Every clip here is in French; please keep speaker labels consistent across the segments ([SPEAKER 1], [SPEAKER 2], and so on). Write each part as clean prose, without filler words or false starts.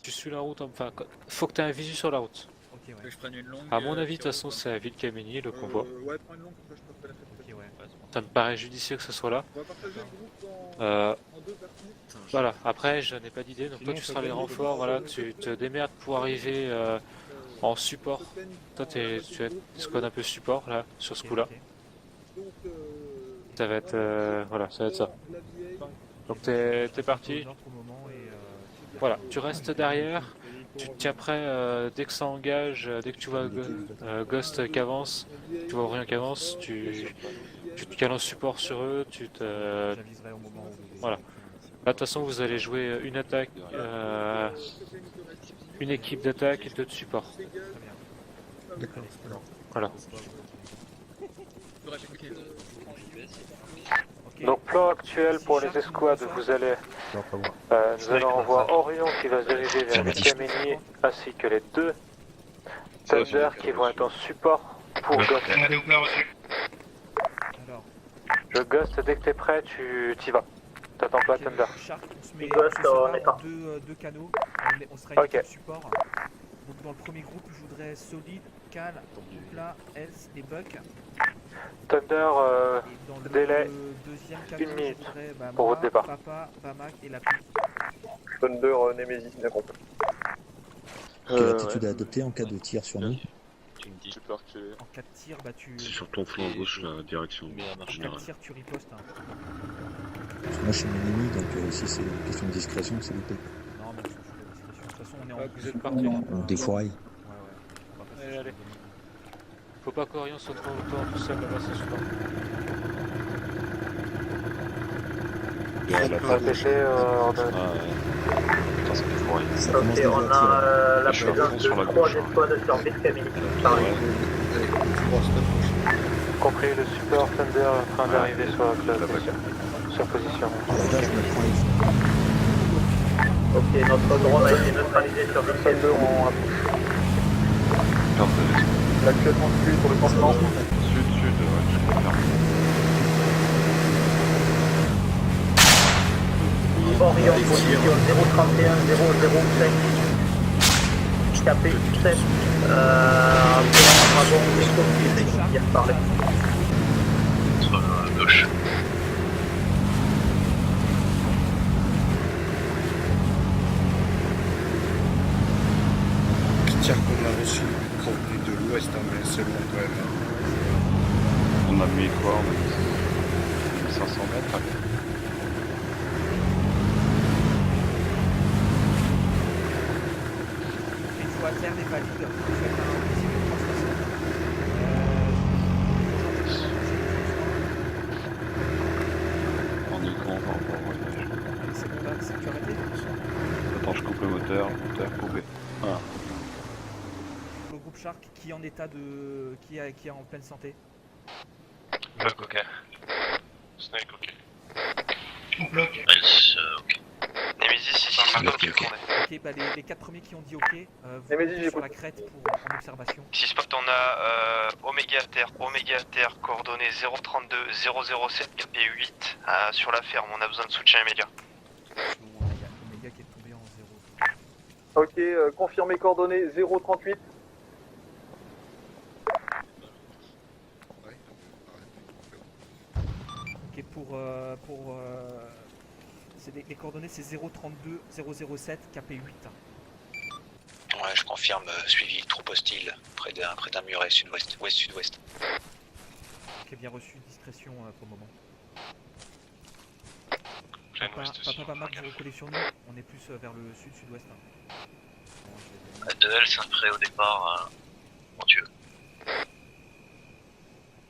[SPEAKER 1] Tu suis la route, enfin, faut que tu aies un visu sur la route.
[SPEAKER 2] Ok, ouais.
[SPEAKER 3] Que je prenne une longue.
[SPEAKER 1] À mon avis, de toute façon, c'est à Ville-Caménie, le convoi.
[SPEAKER 3] Ouais, prends une longue, comme ça je peux connaître.
[SPEAKER 2] Ok, ouais.
[SPEAKER 1] Ça me paraît judicieux que ce soit là.
[SPEAKER 3] On va partager le groupe en deux parties.
[SPEAKER 1] Voilà, après, je n'ai pas d'idée, donc toi, tu seras les renforts, voilà, tu te démerdes pour arriver en support. Toi, tu es squad un peu support, là, sur ce
[SPEAKER 2] Ok,
[SPEAKER 1] coup-là.
[SPEAKER 3] Donc,
[SPEAKER 1] Ça va être, voilà, ça va être ça. Donc,
[SPEAKER 2] Je
[SPEAKER 1] t'es
[SPEAKER 2] reste
[SPEAKER 1] parti.
[SPEAKER 2] au nord pour le moment et
[SPEAKER 1] Voilà, tu restes derrière, tu te tiens prêt dès que ça engage, dès que tu vois Ghost qui avance, tu vois rien qui avance, tu te cales en support sur eux,
[SPEAKER 2] j'aviserai au moment où...
[SPEAKER 1] Voilà. Là, de toute façon, vous allez jouer une attaque, une équipe d'attaque et deux de support.
[SPEAKER 2] Très bien.
[SPEAKER 4] D'accord.
[SPEAKER 1] Voilà.
[SPEAKER 2] Ok.
[SPEAKER 1] Donc, plan actuel pour les escouades, vous allez... nous allons avoir Orion qui va se diriger vers Ville-Caménie, ainsi que les deux Thunder qui vont être en support pour Ghost.
[SPEAKER 2] Alors,
[SPEAKER 1] Le Ghost, dès que t'es prêt, tu t'y vas. T'attends pas Thunder.
[SPEAKER 2] Shark, on se met
[SPEAKER 5] Ghost,
[SPEAKER 2] on
[SPEAKER 5] on
[SPEAKER 2] se
[SPEAKER 5] est
[SPEAKER 2] sépare en
[SPEAKER 5] parti.
[SPEAKER 2] deux canaux. On sera
[SPEAKER 1] Ok.
[SPEAKER 2] équipe support. Donc dans le premier groupe, je voudrais Solid, Cal, Dupla, Else et Buck.
[SPEAKER 1] Thunder,
[SPEAKER 2] Et dans le
[SPEAKER 1] délai,
[SPEAKER 2] deuxième canal,
[SPEAKER 1] une minute
[SPEAKER 2] je voudrais
[SPEAKER 1] pour votre départ.
[SPEAKER 2] Papa, Bamak et Lapi.
[SPEAKER 5] Thunder, Nemesis, bien compris.
[SPEAKER 4] Quelle attitude à adopter en cas de tir sur nous?
[SPEAKER 2] En cas de tir, bah tu...
[SPEAKER 6] C'est sur ton flanc gauche, la direction
[SPEAKER 2] En cas de
[SPEAKER 6] générale.
[SPEAKER 2] tir, tu ripostes. Hein.
[SPEAKER 4] Parce que moi je suis un ennemi, donc si c'est une question de discrétion, c'est loupé.
[SPEAKER 2] Non, mais je la discrétion. De toute façon, on est en...
[SPEAKER 1] vous êtes parti.
[SPEAKER 4] On défouraille.
[SPEAKER 2] Ouais, ouais. On va passer
[SPEAKER 1] Allez,
[SPEAKER 2] sur
[SPEAKER 1] allez.
[SPEAKER 2] le demi.
[SPEAKER 1] Faut pas qu'Orion soit trop longtemps tout seul là-bas, c'est support. Répétez,
[SPEAKER 6] Putain, ça fait foirer.
[SPEAKER 4] Ça commence
[SPEAKER 5] Ok,
[SPEAKER 4] déjà
[SPEAKER 5] on
[SPEAKER 4] à tirer.
[SPEAKER 5] a la
[SPEAKER 6] Je suis à
[SPEAKER 5] présence
[SPEAKER 6] fond
[SPEAKER 5] de
[SPEAKER 6] sur la
[SPEAKER 5] 3
[SPEAKER 6] gauche, hein.
[SPEAKER 5] escouades sur Ville-Caménie. Pareil.
[SPEAKER 1] compris, le support Thunder est en train d'arriver sur la sur position.
[SPEAKER 4] La vache me prend les...
[SPEAKER 5] Ok, notre drone a été neutralisé sur Ville-Caménie. Actuellement celui pour le campement.
[SPEAKER 6] Sud-sud, ouais, je confirme.
[SPEAKER 5] Orion, position 031 005. Capé 7. Dragon, écho, qui est parlé.
[SPEAKER 6] Sur la gauche.
[SPEAKER 7] Tir qu'on a reçu provenu de l'ouest, hein, mais c'est loin quand même.
[SPEAKER 6] On a mis quoi? On a mis 500 mètres.
[SPEAKER 2] Une fois à terre n'est valide, vous faites un missile de transmission.
[SPEAKER 6] On est grand par rapport au voyage.
[SPEAKER 2] C'est bon là, c'est tu arrêté?
[SPEAKER 6] Attends, je coupe le moteur coupé. Voilà.
[SPEAKER 2] Le groupe Shark qui est en état de... qui est en pleine santé.
[SPEAKER 8] Bloc, ok. Snake, ok.
[SPEAKER 6] Ok.
[SPEAKER 8] Nemesis, ici, Marco,
[SPEAKER 6] Ok, ok.
[SPEAKER 2] Ok, bah les 4 premiers qui ont dit ok, vous
[SPEAKER 5] Mais vas-y,
[SPEAKER 2] montez sur
[SPEAKER 5] j'écoute.
[SPEAKER 2] la crête pour en observation.
[SPEAKER 8] Ici spot, on a Omega à terre, coordonnées 032 007 KP8 sur la ferme, on a besoin de soutien immédiat.
[SPEAKER 2] Sinon, il y a Omega qui est tombé en 0.
[SPEAKER 5] Ok, confirmé coordonnées 038.
[SPEAKER 2] Ok, c'est les coordonnées c'est 032 007 KP8.
[SPEAKER 9] Ouais, je confirme, suivi, troupe hostile, près d'un muret sud-ouest, ouest-sud-ouest.
[SPEAKER 2] Ok, bien reçu, discrétion pour le moment.
[SPEAKER 8] Plein ouest aussi.
[SPEAKER 2] Papa Bamak, vous recollez sur nous, on est plus vers le sud-sud-ouest. Hein. Bon, je vais-
[SPEAKER 9] De L, c'est un prêt au départ, mon dieu.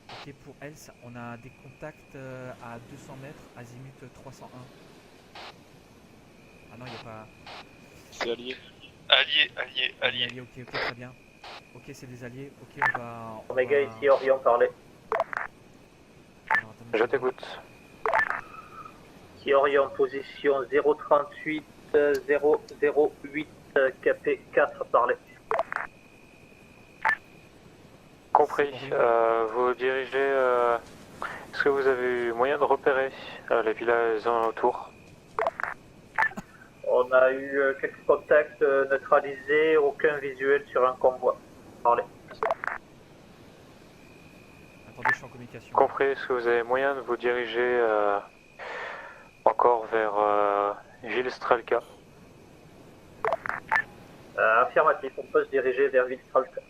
[SPEAKER 2] Ok, pour Else, on a des contacts à 200 mètres, azimut 301. Ah non, il n'y a pas...
[SPEAKER 1] C'est allié.
[SPEAKER 8] Allié.
[SPEAKER 2] Ok, très bien. Ok, c'est des alliés. Ok, on va...
[SPEAKER 5] Omega ici, Orion parlait.
[SPEAKER 2] Alors, attendez,
[SPEAKER 1] Je t'écoute.
[SPEAKER 5] Ici, Orion, position 038 008 KP4 parlait.
[SPEAKER 1] Compris. Vous dirigez... Est-ce que vous avez eu moyen de repérer les villages autour?
[SPEAKER 5] On a eu quelques contacts neutralisés, aucun visuel sur un convoi. Parlez.
[SPEAKER 2] Attendez, je suis en communication.
[SPEAKER 1] Compris, est-ce que vous avez moyen de vous diriger encore vers Ville-Strelka?
[SPEAKER 5] Affirmatif, on peut se diriger vers Ville-Strelka.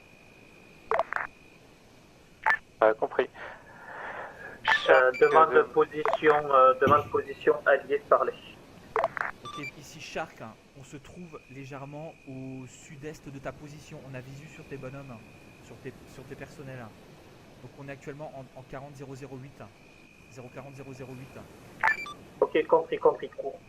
[SPEAKER 1] Compris.
[SPEAKER 5] Demande position alliée, parler.
[SPEAKER 2] Ok, ici Shark, hein, on se trouve légèrement au sud-est de ta position. On a visu sur tes bonhommes, hein, sur tes personnels. Hein. Donc on est actuellement en 40008. 04008.
[SPEAKER 5] Ok, compris. Court.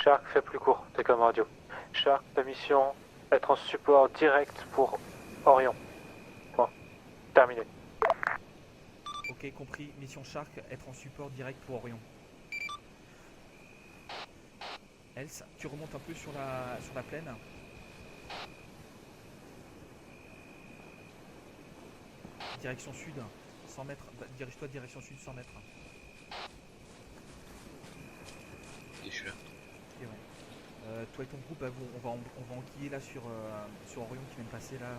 [SPEAKER 1] Shark, fais plus court, t'es comme radio. Shark, ta mission, être en support direct pour Orion. Point. Terminé.
[SPEAKER 2] Ok, compris. Mission Shark, être en support direct pour Orion. Else, tu remontes un peu sur la plaine. Direction sud, 100 mètres. Dirige-toi direction sud, 100 mètres.
[SPEAKER 9] Et je suis là.
[SPEAKER 2] Ok, ouais. Toi et ton groupe, bah, on va enquiller là sur Orion qui vient de passer là.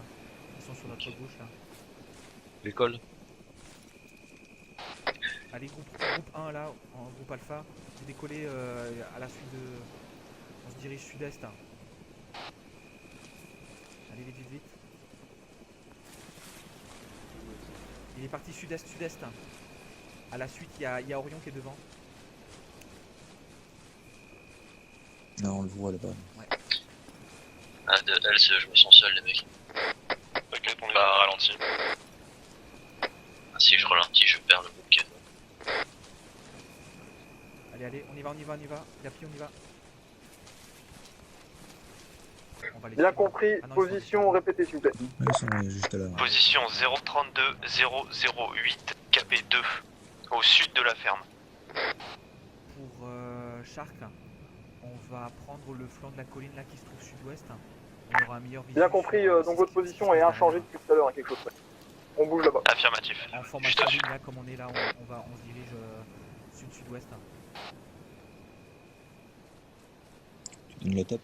[SPEAKER 2] Ils sont sur notre gauche là.
[SPEAKER 9] L'école.
[SPEAKER 2] Allez, groupe 1 là, en groupe alpha, vous décollez à la suite de... On se dirige sud-est. Allez, vite. Il est parti sud-est. À la suite, il y a Orion qui est devant.
[SPEAKER 4] Non, on le voit là-bas.
[SPEAKER 2] Ouais.
[SPEAKER 9] Ah, de Else, je me sens seul, les mecs.
[SPEAKER 8] T'inquiète, on est ralenti.
[SPEAKER 9] Ah, si je ralentis, je perds le bouquet.
[SPEAKER 2] Allez, on y va. Yapi, on y va. On va les
[SPEAKER 3] Bien
[SPEAKER 2] suivre.
[SPEAKER 3] compris,
[SPEAKER 2] Ah non,
[SPEAKER 3] position, répétez s'il vous plaît.
[SPEAKER 4] Ouais, ils sont juste là.
[SPEAKER 8] Position 032 008 KP2 au sud de la ferme.
[SPEAKER 2] Pour Shark, on va prendre le flanc de la colline là qui se trouve sud-ouest. On aura un meilleur vision.
[SPEAKER 3] Bien compris, donc votre position est inchangée depuis tout à l'heure, quelque chose près. On bouge là-bas.
[SPEAKER 8] Affirmatif.
[SPEAKER 2] En formation ligne là, comme on est là, on se dirige sud-sud-ouest.
[SPEAKER 4] Tu donnes la tape.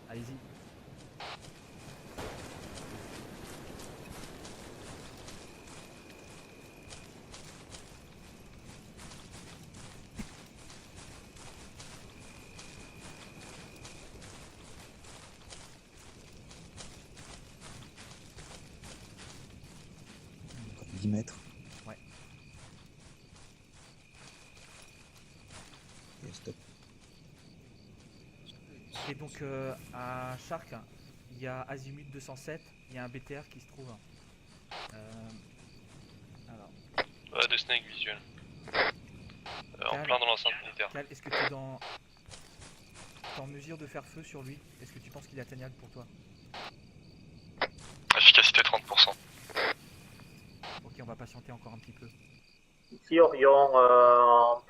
[SPEAKER 2] Allez-y.
[SPEAKER 4] Encore 10 mètres.
[SPEAKER 2] Ouais.
[SPEAKER 4] Et stop.
[SPEAKER 2] Et donc à Shark, il y a Azimut 207, il y a un BTR qui se trouve. Alors,
[SPEAKER 8] De Snake visuel. En
[SPEAKER 2] Cal,
[SPEAKER 8] plein dans l'enceinte militaire.
[SPEAKER 2] Cal, est-ce que tu es en mesure de faire feu sur lui? Est-ce que tu penses qu'il est atteignable pour toi?
[SPEAKER 8] Efficacité 30%.
[SPEAKER 2] Ok, on va patienter encore un petit peu.
[SPEAKER 5] Ici Orion, en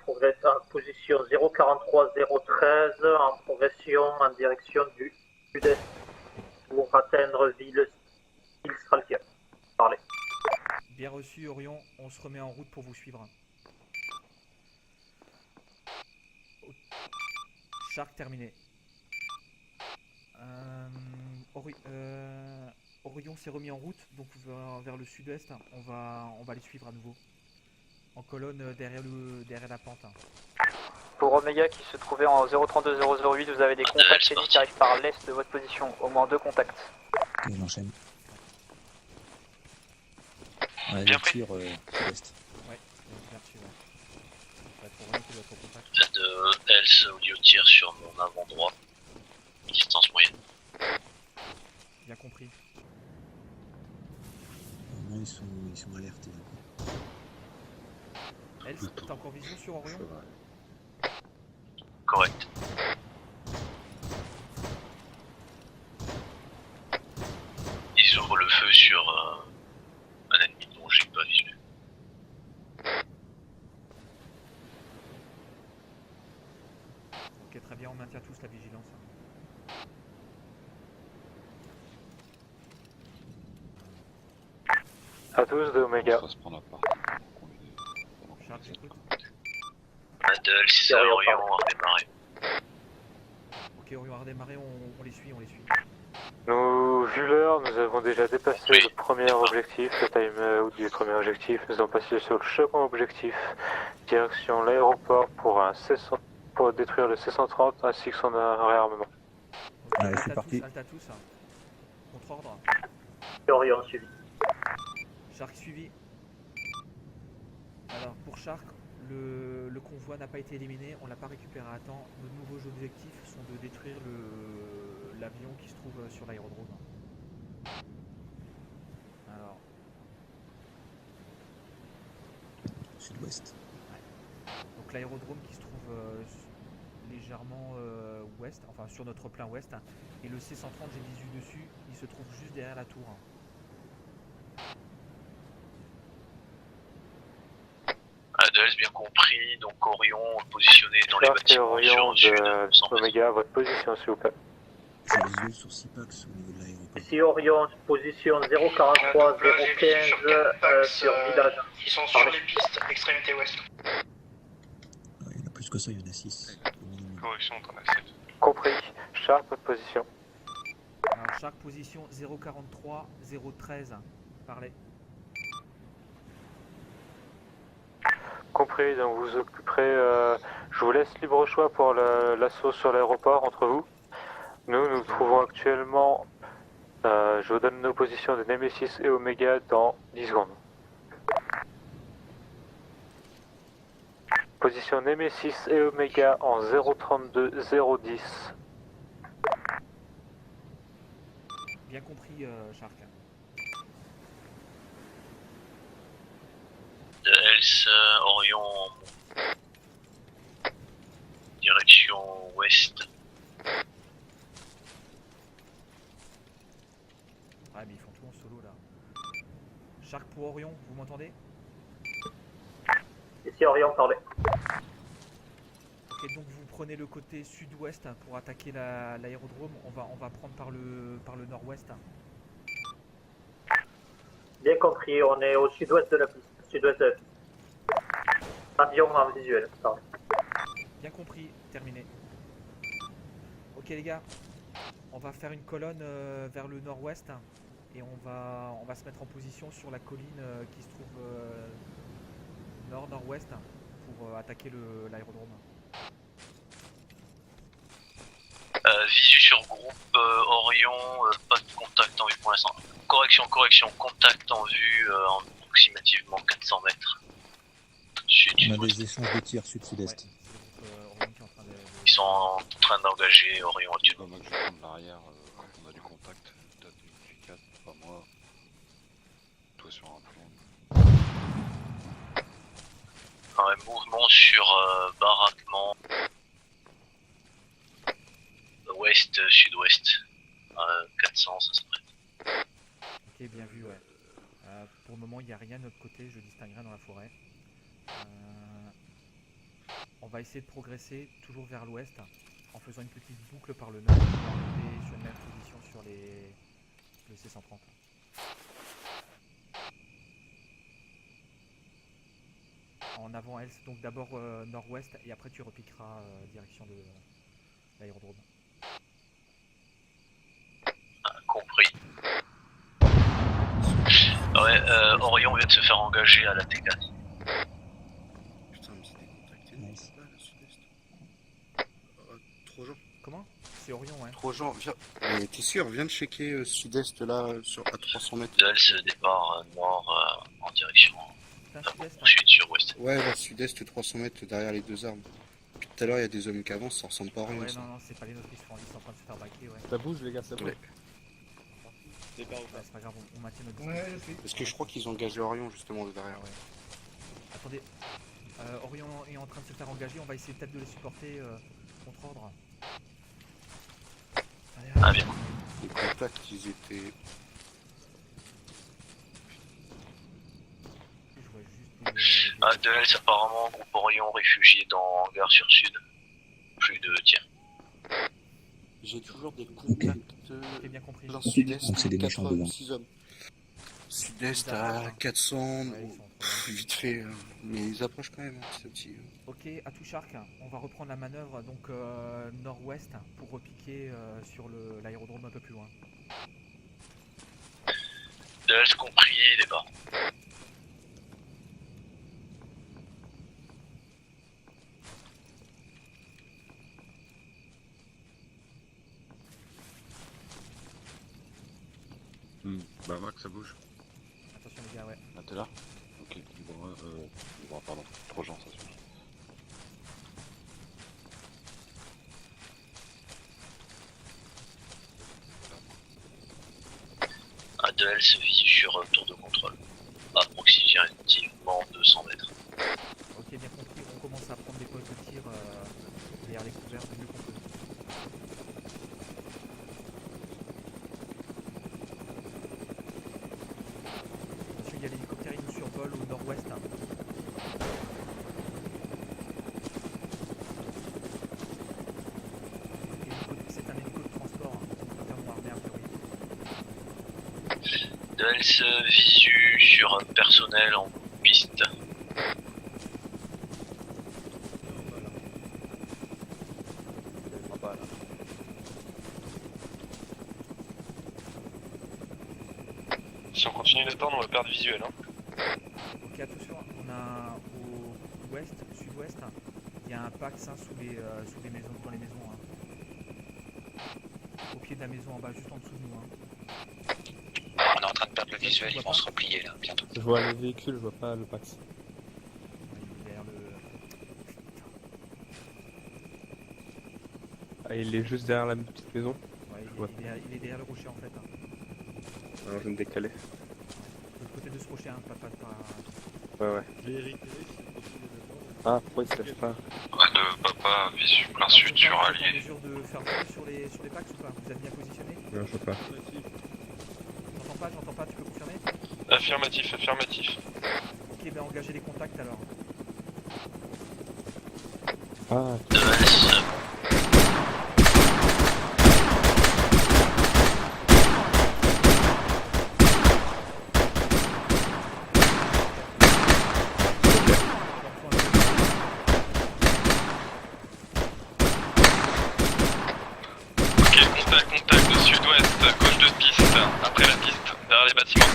[SPEAKER 5] position 043013, en progression en direction du sud-est pour atteindre Ville-Strelka. Parlez.
[SPEAKER 2] Bien reçu Orion, on se remet en route pour vous suivre. Shark terminé. Orion s'est remis en route, donc vers le sud-est, on va les suivre à nouveau. En colonne derrière la pente.
[SPEAKER 10] Pour Omega qui se trouvait en 032 008, vous avez des contacts ennemis qui arrivent par l'est de votre position, au moins 2 contacts.
[SPEAKER 4] Et on enchaîne. Ouais,
[SPEAKER 8] Bien
[SPEAKER 4] je tire sud-est.
[SPEAKER 2] Ouais, bien reçu, ouais. Ça va être Orion qui doit être au contact.
[SPEAKER 9] Il y a de Else audio tir sur mon avant droit. Distance moyenne.
[SPEAKER 2] Bien compris.
[SPEAKER 4] Non, ils sont alertés.
[SPEAKER 2] Else, t'as encore vision sur Orion?
[SPEAKER 9] Correct. Ils ouvrent le feu sur un ennemi dont j'ai pas visu.
[SPEAKER 2] Ok, très bien, on maintient tous la vigilance.
[SPEAKER 1] À tous de Omega.
[SPEAKER 6] Ça se prend à part.
[SPEAKER 2] Shark, j'écoute.
[SPEAKER 9] Adel, si c'est Orion, on va démarrer.
[SPEAKER 2] avoir démarré, on les suit,
[SPEAKER 1] Nous, vu l'heure, nous avons déjà dépassé
[SPEAKER 8] Oui.
[SPEAKER 1] le premier objectif, le time-out du premier objectif. Nous allons passer sur le second objectif, direction l'aéroport pour détruire le C-130 ainsi que son réarmement.
[SPEAKER 2] Ok,
[SPEAKER 4] Ouais, c'est parti.
[SPEAKER 2] Alta tous. Contre-ordre.
[SPEAKER 5] Orion suivi.
[SPEAKER 2] Shark suivi. Alors pour Shark, le convoi n'a pas été éliminé, on l'a pas récupéré à temps. Nos nouveaux objectifs sont de détruire l'avion qui se trouve sur l'aérodrome. Alors,
[SPEAKER 4] Sud-ouest.
[SPEAKER 2] donc l'aérodrome qui se trouve légèrement ouest, enfin sur notre plein ouest, et le C-130, j'ai 18 dessus, il se trouve juste derrière la tour.
[SPEAKER 9] Dells, bien compris, donc Orion positionné dans les
[SPEAKER 1] Shark et
[SPEAKER 9] bâtiments
[SPEAKER 1] Orion
[SPEAKER 9] sur le sud.
[SPEAKER 1] de
[SPEAKER 9] sans
[SPEAKER 1] Omega, votre position s'il vous plaît.
[SPEAKER 4] J'ai les yeux sur Sipax au niveau de l'aéroport.
[SPEAKER 5] Ici Orion, position 043, 015 sur village.
[SPEAKER 8] Ils sont sur les pistes, extrémité ouest.
[SPEAKER 4] Ah, il y en a plus que ça, il y en a 6.
[SPEAKER 6] Correction, t'en as 7.
[SPEAKER 1] Compris. Shark, votre position.
[SPEAKER 2] Alors Shark position 043, 013, parlez.
[SPEAKER 1] Compris, donc vous occuperez, je vous laisse libre choix pour l'assaut sur l'aéroport entre vous. Nous nous trouvons actuellement, je vous donne nos positions de Nemesis et Omega dans 10 secondes. Position Nemesis et Omega en 032, 010.
[SPEAKER 2] Bien compris Shark.
[SPEAKER 9] Dells, Orion, direction ouest.
[SPEAKER 2] Ouais mais ils font tout en solo là. Shark pour Orion, vous m'entendez?
[SPEAKER 5] Ici Orion, parlez.
[SPEAKER 2] Ok, donc vous prenez le côté sud-ouest pour attaquer l'aérodrome. On va prendre par le nord-ouest.
[SPEAKER 5] Bien compris, on est au sud-ouest de la piste. Sud-ouest de la piste. Avion en visuel, pardon.
[SPEAKER 2] Bien compris, terminé. Ok les gars, on va faire une colonne vers le nord-ouest et on va se mettre en position sur la colline qui se trouve nord-nord-ouest pour attaquer l'aérodrome.
[SPEAKER 9] Visu sur groupe Orion, pas de contact en vue pour l'instant. Correction, contact en vue approximativement 400 mètres.
[SPEAKER 4] On a des échanges de tirs sud-sud-est.
[SPEAKER 2] Ouais, c'est le groupe Orion qui est en train de...
[SPEAKER 9] Ils sont en train d'engager Orion actuellement.
[SPEAKER 6] Moi que je vais prendre l'arrière, on a du contact. Date du 4, pas moi. Toi sur un plan.
[SPEAKER 9] Un mouvement sur baraquement. Ouest, sud-ouest. 400, ça serait.
[SPEAKER 2] Ok, bien vu, ouais. Pour le moment, il n'y a rien de notre côté, je distingue rien dans la forêt. On va essayer de progresser toujours vers l'ouest en faisant une petite boucle par le nord pour arriver sur une même position sur le C-130. En avant, Else, donc d'abord nord-ouest et après tu repiqueras direction de l'aérodrome.
[SPEAKER 9] Compris. Ouais, Orion vient de se faire engager à la T4.
[SPEAKER 7] Putain, mais c'est décontacté.
[SPEAKER 4] Nice.
[SPEAKER 7] Là, le sud-est. Trojan.
[SPEAKER 2] Comment? C'est Orion, ouais.
[SPEAKER 7] Trojan, viens. T'es sûr, viens de checker sud-est là, à 300 mètres.
[SPEAKER 9] Dells, départ nord en direction
[SPEAKER 2] Putain, sud-est, hein.
[SPEAKER 9] sud sur ouest.
[SPEAKER 7] Ouais, là, sud-est, 300 mètres derrière les deux arbres. Puis tout à l'heure, il y a des hommes qui avancent, ça ressemble pas à
[SPEAKER 2] Ah
[SPEAKER 7] rien.
[SPEAKER 2] ouais,
[SPEAKER 7] ça.
[SPEAKER 2] non, c'est pas les autres, ils sont en train de se faire baquer, ouais.
[SPEAKER 11] Ça bouge les gars, ça bouge.
[SPEAKER 7] Ouais.
[SPEAKER 2] Ouais, c'est pas grave, on maintient notre distance.
[SPEAKER 7] Parce que je crois qu'ils ont engagé Orion justement de derrière.
[SPEAKER 2] Ah ouais. Attendez, Orion est en train de se faire engager, on va essayer peut-être de les supporter contre ordre. Allez,
[SPEAKER 9] Ah
[SPEAKER 2] allez.
[SPEAKER 9] bien.
[SPEAKER 7] Les contacts, ils étaient.
[SPEAKER 2] Je vois juste des...
[SPEAKER 9] Dells, apparemment, groupe Orion réfugié dans hangar sur sud. Plus de tirs.
[SPEAKER 7] J'ai toujours des contacts
[SPEAKER 2] J'ai bien compris.
[SPEAKER 7] dans le sud-est,
[SPEAKER 4] Donc c'est des méchants
[SPEAKER 7] 86 hommes. Sud-est à 400,
[SPEAKER 2] Ouais, ils sont
[SPEAKER 7] Vite fait, mais ils approchent quand même, petit à petit.
[SPEAKER 2] Ok, à tout Shark, on va reprendre la manœuvre donc nord-ouest pour repiquer sur l'aérodrome un peu plus loin.
[SPEAKER 9] DLS compris, départ.
[SPEAKER 11] Bah Max, ça bouge.
[SPEAKER 2] Attention les gars, ouais.
[SPEAKER 11] Ah t'es là? Ok, bon, pardon, trop gens ça suffit.
[SPEAKER 9] A2L se visu sur tour de contrôle. Approximativement 200 mètres.
[SPEAKER 2] Ok, bien compris, on commence à prendre des postes de tir derrière les couverts du mieux qu'on peut. Attention, il y a l'hélicoptère, il nous survole au nord-ouest. C'est un hélico de transport, notamment armé a priori.
[SPEAKER 9] DL se visu sur personnel en piste.
[SPEAKER 8] Si on continue d'attendre, on va perdre visuel. Hein.
[SPEAKER 2] Ok, attention, on a au ouest, sud-ouest, il y a un Pax sous les maisons, dans les maisons. Au pied de la maison en bas, juste en dessous de nous.
[SPEAKER 12] On est en train de perdre le visuel, ils vont se replier là, bientôt.
[SPEAKER 13] Je vois le véhicule, je vois pas le Pax. Ah, il est juste derrière la petite maison.
[SPEAKER 2] Ouais, il est derrière le rocher en fait.
[SPEAKER 13] Alors je vais me décaler.
[SPEAKER 2] De l'autre côté de ce rocher, pas.
[SPEAKER 13] Ouais. Ah, pourquoi il se lève pas?
[SPEAKER 6] De papa, visu plein sud sur
[SPEAKER 2] Vous êtes en
[SPEAKER 6] allié.
[SPEAKER 2] mesure de faire le sur les Pax ou pas? Vous êtes bien positionné?
[SPEAKER 13] Non, je sais pas.
[SPEAKER 2] J'entends pas, tu peux confirmer?
[SPEAKER 8] Affirmatif.
[SPEAKER 2] Ok, ben engagez les contacts alors.
[SPEAKER 13] Ah,
[SPEAKER 8] Ok, contact de sud-ouest, gauche de piste, après la piste, derrière les bâtiments.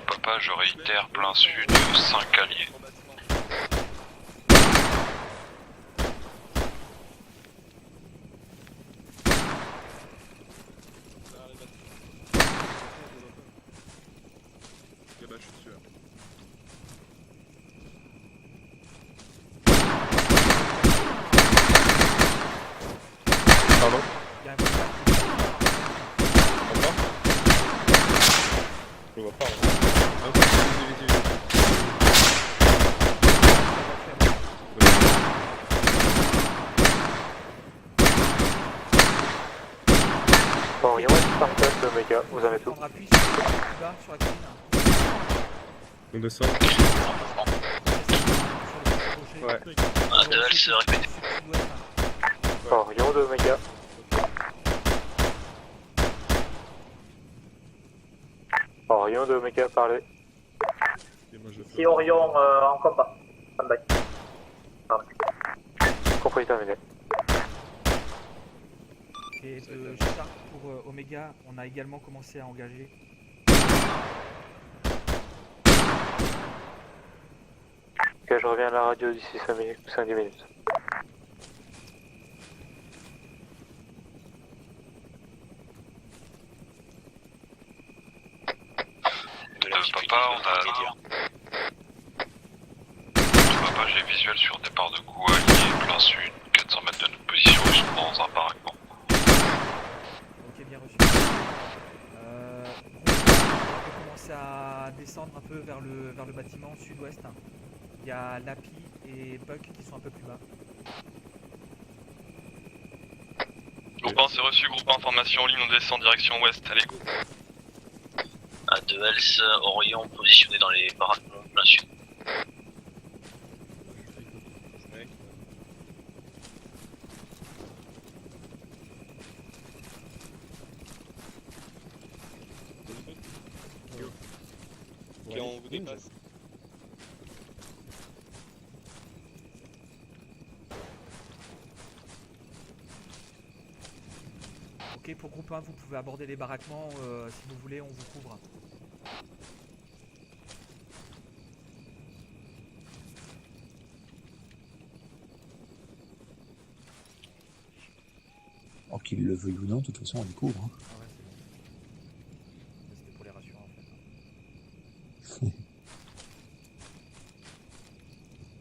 [SPEAKER 6] Papa, je réitère plein sud, 5 alliés.
[SPEAKER 13] pardon.
[SPEAKER 2] Il y a un contact.
[SPEAKER 13] Je vois pas. Ah, visu.
[SPEAKER 1] Orion et Spartan de Omega, vous en êtes où?
[SPEAKER 2] Prendre appui sur le bas, sur la colline.
[SPEAKER 13] On descend. Ouais.
[SPEAKER 9] A2L se répète.
[SPEAKER 1] Orion de Omega. Orion de Omega, parlez.
[SPEAKER 5] Si Orion en combat. Stand-by.
[SPEAKER 1] Compris, terminé.
[SPEAKER 2] Et de Shark pour Omega, on a également commencé à engager.
[SPEAKER 1] Ok, je reviens à la radio d'ici 5-10 minutes.
[SPEAKER 6] Papa, on a... Papa, j'ai visuel sur départ de coup allié, plein sud, 400 mètres de notre position, ils sont dans un baraquement.
[SPEAKER 2] Ok, bien reçu. On peut commencer à descendre un peu vers le bâtiment sud-ouest. Il y a Lapi et Buck qui sont un peu plus bas.
[SPEAKER 8] Groupe 1, c'est reçu, groupe 1, information en ligne, on descend direction ouest, allez go.
[SPEAKER 9] A2L, Orion positionné dans les baraquements plein sud.
[SPEAKER 2] Ok, pour groupe 1, vous pouvez aborder les baraquements. Si vous voulez, on vous couvre.
[SPEAKER 4] Oh, qu'il le veuille ou non, de toute façon, on les couvre. Hein.
[SPEAKER 2] Ah ouais, c'est bon. C'était pour les rassurer en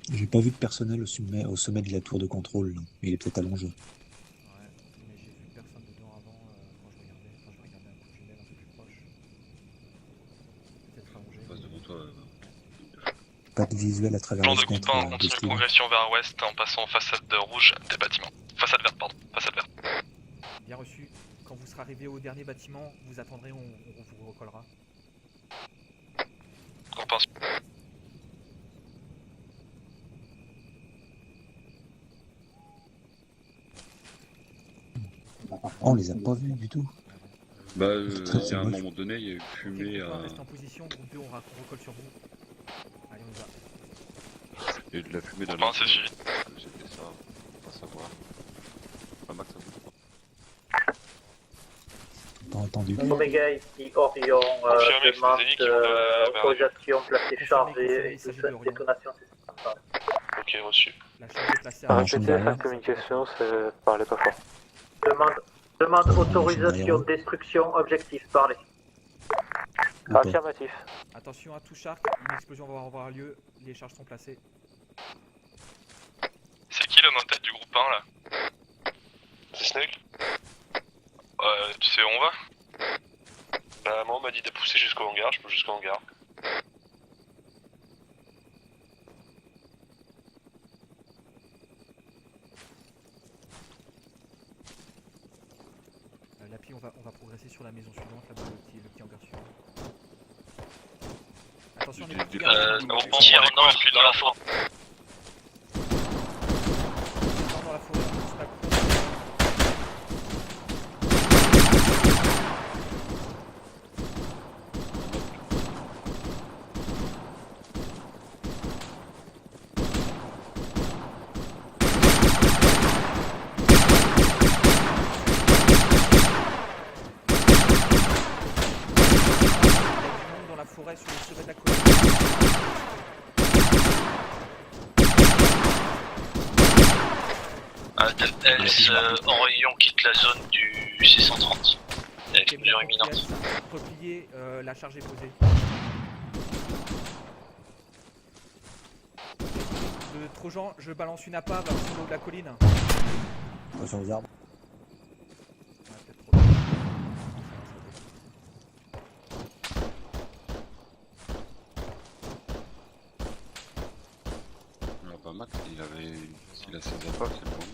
[SPEAKER 2] fait.
[SPEAKER 4] J'ai pas vu de personnel au sommet de la tour de contrôle, là. Mais il est peut-être allongé.
[SPEAKER 2] Ouais, mais j'ai vu personne dedans avant quand je regardais. Enfin, je regardais un coup de jumelle un peu plus proche. Peut-être allongé.
[SPEAKER 11] Passe devant toi.
[SPEAKER 4] Pas de visuel à travers
[SPEAKER 8] Plan
[SPEAKER 4] la
[SPEAKER 8] de groupe
[SPEAKER 4] fenêtre.
[SPEAKER 8] 1, continue progression vers ouest en passant façade rouge des bâtiments. Façade verte, pardon. Façade verte.
[SPEAKER 2] Bien reçu. Quand vous serez arrivé au dernier bâtiment, vous attendrez, on vous recollera.
[SPEAKER 8] Groupe 1.
[SPEAKER 4] On les a pas vus du tout.
[SPEAKER 11] Bah, il y a un
[SPEAKER 4] moche.
[SPEAKER 11] moment donné, il y a eu fumée
[SPEAKER 2] Groupe
[SPEAKER 11] à.
[SPEAKER 2] 1 reste en position, groupe 2 on recolle sur vous. Allez, on y va.
[SPEAKER 11] Il y a eu de la fumée dans
[SPEAKER 8] Groupe 1, c'est suivi.
[SPEAKER 11] C'était ça, faut pas savoir. Pas max à vous.
[SPEAKER 4] Pas entendu.
[SPEAKER 5] Omega ici, Orion,
[SPEAKER 8] Confirmé que
[SPEAKER 5] demande
[SPEAKER 8] c'est des qui vont vers-
[SPEAKER 5] autorisation placée chargée
[SPEAKER 2] Confirmé,
[SPEAKER 5] et
[SPEAKER 2] il s'agit
[SPEAKER 5] de
[SPEAKER 2] d'Orion.
[SPEAKER 5] détonation.
[SPEAKER 8] Ok, reçu.
[SPEAKER 2] La charge est placée à
[SPEAKER 1] Répétez la communication, parlez pas fort.
[SPEAKER 5] Demande autorisation, destruction, objectif, parlez.
[SPEAKER 1] Affirmatif.
[SPEAKER 2] Attention à tout shark, une explosion va avoir lieu, les charges sont placées.
[SPEAKER 8] C'est qui l'homme en tête du groupe 1 là? C'est Snake? Tu sais où on va? Bah moi on m'a dit de pousser jusqu'au hangar, je peux jusqu'au hangar.
[SPEAKER 2] L'appui, on va progresser sur la maison suivante, là-bas, le petit hangar suivant. Attention, on est parti.
[SPEAKER 9] Tir nord dans la forêt.
[SPEAKER 2] Dans la forêt, on pousse pas le coup. Dans la forêt sur le sommet de la colline.
[SPEAKER 9] Els, Orion quitte la zone du C130. Explosion imminente.
[SPEAKER 2] Replié, la charge est posée. Le Trojan, je balance une appât vers le haut de la colline.
[SPEAKER 4] Attention aux arbres.
[SPEAKER 2] Ouais, peut-être trop tard.
[SPEAKER 11] Pas max, s'il a ses appâts, c'est le moment.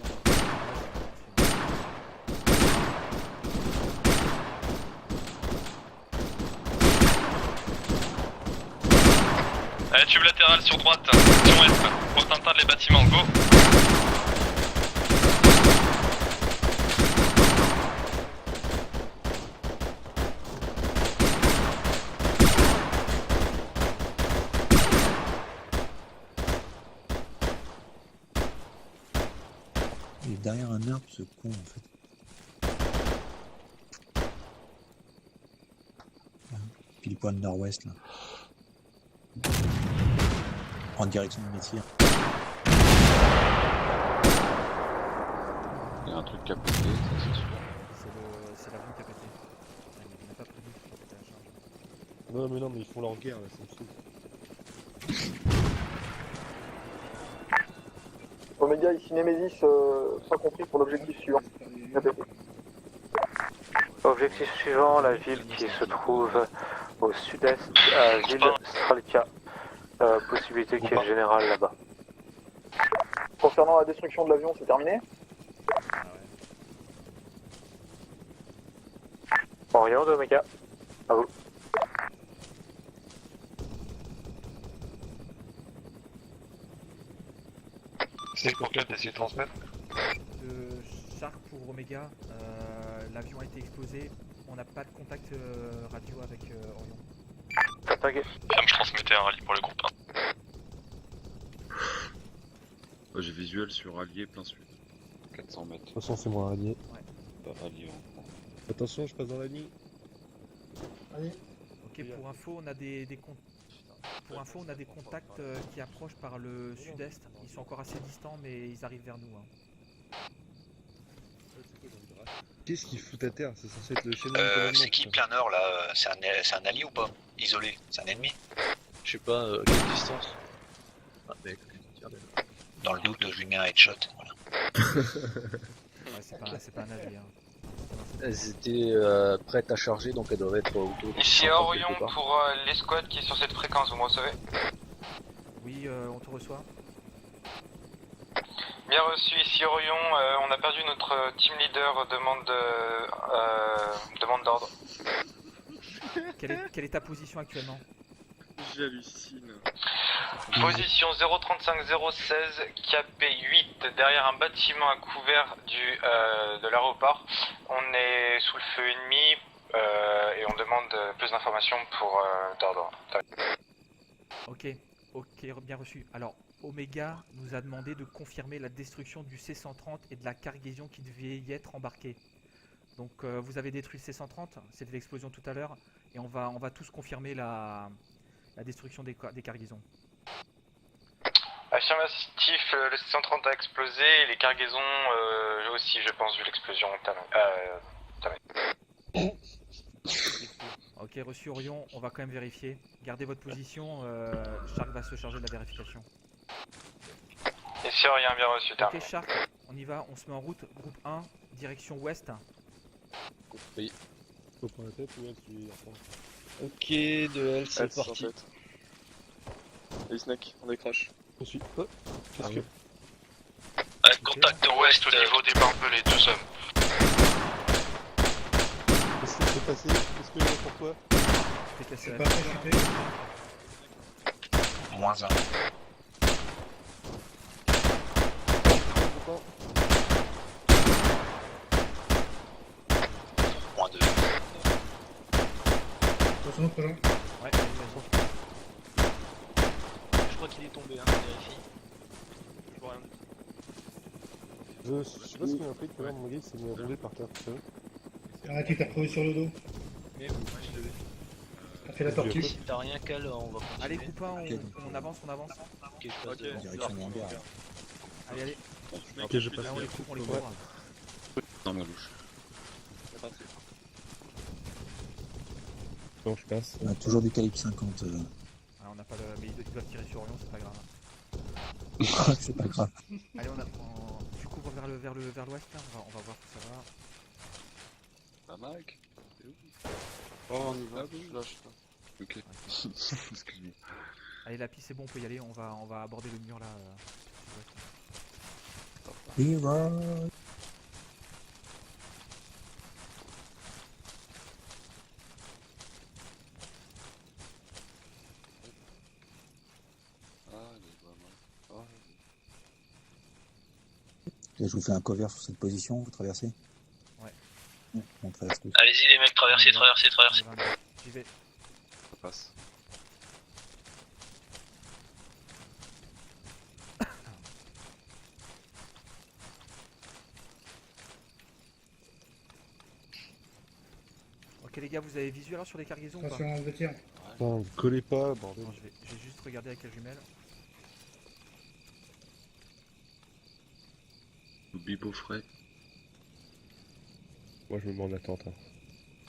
[SPEAKER 8] Allez, tube latéral sur droite, direction est, pour atteindre les bâtiments, go!
[SPEAKER 4] Il est derrière un arbre, ce con, en fait. Pile poil nord-ouest, là. En direction de mes tirs.
[SPEAKER 11] Il y a un truc qui a pété, ça c'est sûr.
[SPEAKER 2] C'est l'avion qui a pété. Il n'a pas prévu qu'il faut péter la charge.
[SPEAKER 13] Non, mais non, mais ils font leur guerre là, ça me saoule.
[SPEAKER 3] Omega ici, Nemesis, pas compris pour l'objectif suivant. Répétez.
[SPEAKER 1] Objectif suivant, la ville qui se trouve au sud-est, ville Stralka. Possibilité qu'il y ait le général là-bas.
[SPEAKER 3] Concernant la destruction de l'avion, c'est terminé?
[SPEAKER 2] Ah ouais.
[SPEAKER 1] Orion d'Omega. À vous.
[SPEAKER 8] C'est pour quel t'essayes de transmettre?
[SPEAKER 2] De Shark pour Omega, l'avion a été explosé. On n'a pas de contact radio avec Orion.
[SPEAKER 1] T'inquiète.
[SPEAKER 8] Ferme, je transmettais un rallye pour le groupe 1.
[SPEAKER 11] J'ai visuel sur allié plein sud. 400 mètres.
[SPEAKER 13] De toute façon, c'est moi allié.
[SPEAKER 11] Pas allié,
[SPEAKER 13] Attention, je passe dans la nuit.
[SPEAKER 3] Allez.
[SPEAKER 2] Ok, pour info, on a des contacts qui approchent par le sud-est. Ils sont encore assez distants, mais ils arrivent vers nous. Hein.
[SPEAKER 13] Qu'est-ce qu'il fout à terre? C'est censé être le chaînon.
[SPEAKER 12] C'est qui plein nord là? C'est un allié ou pas? Isolé, c'est un ennemi?
[SPEAKER 9] Je sais pas, à quelle distance? Ah, mais
[SPEAKER 12] Dans le doute, je lui mets un headshot. Voilà.
[SPEAKER 2] Ouais, c'est pas un avis. Hein.
[SPEAKER 9] elles étaient prêtes à charger, donc elles doivent être autour de...
[SPEAKER 14] Ici à Orion pour l'escouade qui est sur cette fréquence, vous me recevez?
[SPEAKER 2] Oui, on te reçoit.
[SPEAKER 14] Bien reçu, ici Orion, on a perdu notre team leader, demande d'ordre.
[SPEAKER 2] Quelle est ta position actuellement?
[SPEAKER 13] J'hallucine.
[SPEAKER 14] Position 035-016, KP8, derrière un bâtiment à couvert de l'aéroport. On est sous le feu ennemi et on demande plus d'informations pour d'ordre.
[SPEAKER 2] Ok, bien reçu. Alors, Omega nous a demandé de confirmer la destruction du C-130 et de la cargaison qui devait y être embarquée. Donc vous avez détruit le C-130, c'était l'explosion tout à l'heure, et on va tous confirmer la destruction des cargaisons.
[SPEAKER 14] Affirmatif, le C-130 a explosé et les cargaisons aussi, je pense, vu l'explosion.
[SPEAKER 2] Ok, reçu Orion, on va quand même vérifier. Gardez votre position, Shark va se charger de la vérification.
[SPEAKER 14] Ici rien, bien reçu, terminé.
[SPEAKER 2] Ok Shark, on y va, on se met en route, groupe 1, direction ouest.
[SPEAKER 13] Oui. Faut prendre la tête ou là-dessus?
[SPEAKER 9] Ok, de L, c'est parti.
[SPEAKER 13] Les snacks, on décroche. On suit. Oh, qu'est-ce que...
[SPEAKER 8] Contact de ouest au niveau des barbelés, 2 hommes.
[SPEAKER 13] Qu'est-ce qui s'est passé? Qu'est-ce que... Pourquoi?
[SPEAKER 2] C'est cassé la
[SPEAKER 12] Moins 1. Moins 2.
[SPEAKER 3] Attention, prochain.
[SPEAKER 2] Ouais,
[SPEAKER 9] Je crois qu'il est tombé, hein, vérifie. Je vois rien.
[SPEAKER 13] Je sais pas ce qu'il m'a pris tout à l'heure, mon gars, c'est me rouler par terre, tu sais.
[SPEAKER 3] Arrête, tu t'as retrouvé sur le dos.
[SPEAKER 9] Mais moi je devais.
[SPEAKER 3] T'as fait la tortue.
[SPEAKER 9] Si t'as rien qu'elle, on va continuer.
[SPEAKER 2] allez groupe 1, on avance.
[SPEAKER 9] Ok, je passe devant.
[SPEAKER 4] Direction de hangar.
[SPEAKER 2] Allez.
[SPEAKER 13] Ok, je passe.
[SPEAKER 2] Là, on les couvre.
[SPEAKER 11] Dans ma bouche.
[SPEAKER 13] Bon, je passe.
[SPEAKER 4] On a toujours du calibre 50.
[SPEAKER 2] Ah, on n'a pas le... Mais ils doivent tirer sur Orion, c'est pas grave.
[SPEAKER 4] C'est pas grave.
[SPEAKER 2] Allez, tu couvres vers l'ouest, là. On va voir si ça va.
[SPEAKER 11] Pas Mike.
[SPEAKER 13] Oh, on y va.
[SPEAKER 11] Ok. Excuse-moi.
[SPEAKER 2] Allez, la piste c'est bon, on peut y aller, on va aborder le mur là.
[SPEAKER 4] Hero. Là, je vous fais un cover sur cette position, vous traversez?
[SPEAKER 2] Ouais.
[SPEAKER 4] On traverse tout.
[SPEAKER 9] Allez-y les mecs, traversez.
[SPEAKER 2] J'y vais.
[SPEAKER 11] Ça passe.
[SPEAKER 2] Ok les gars, vous avez visu alors sur les cargaisons ou pas?
[SPEAKER 3] Attention, on le tire.
[SPEAKER 13] Non, vous collez pas, bordel.
[SPEAKER 2] Attends, je vais juste regarder avec la jumelle.
[SPEAKER 11] Bibo frais.
[SPEAKER 13] Moi, je me mets en attente. Hein.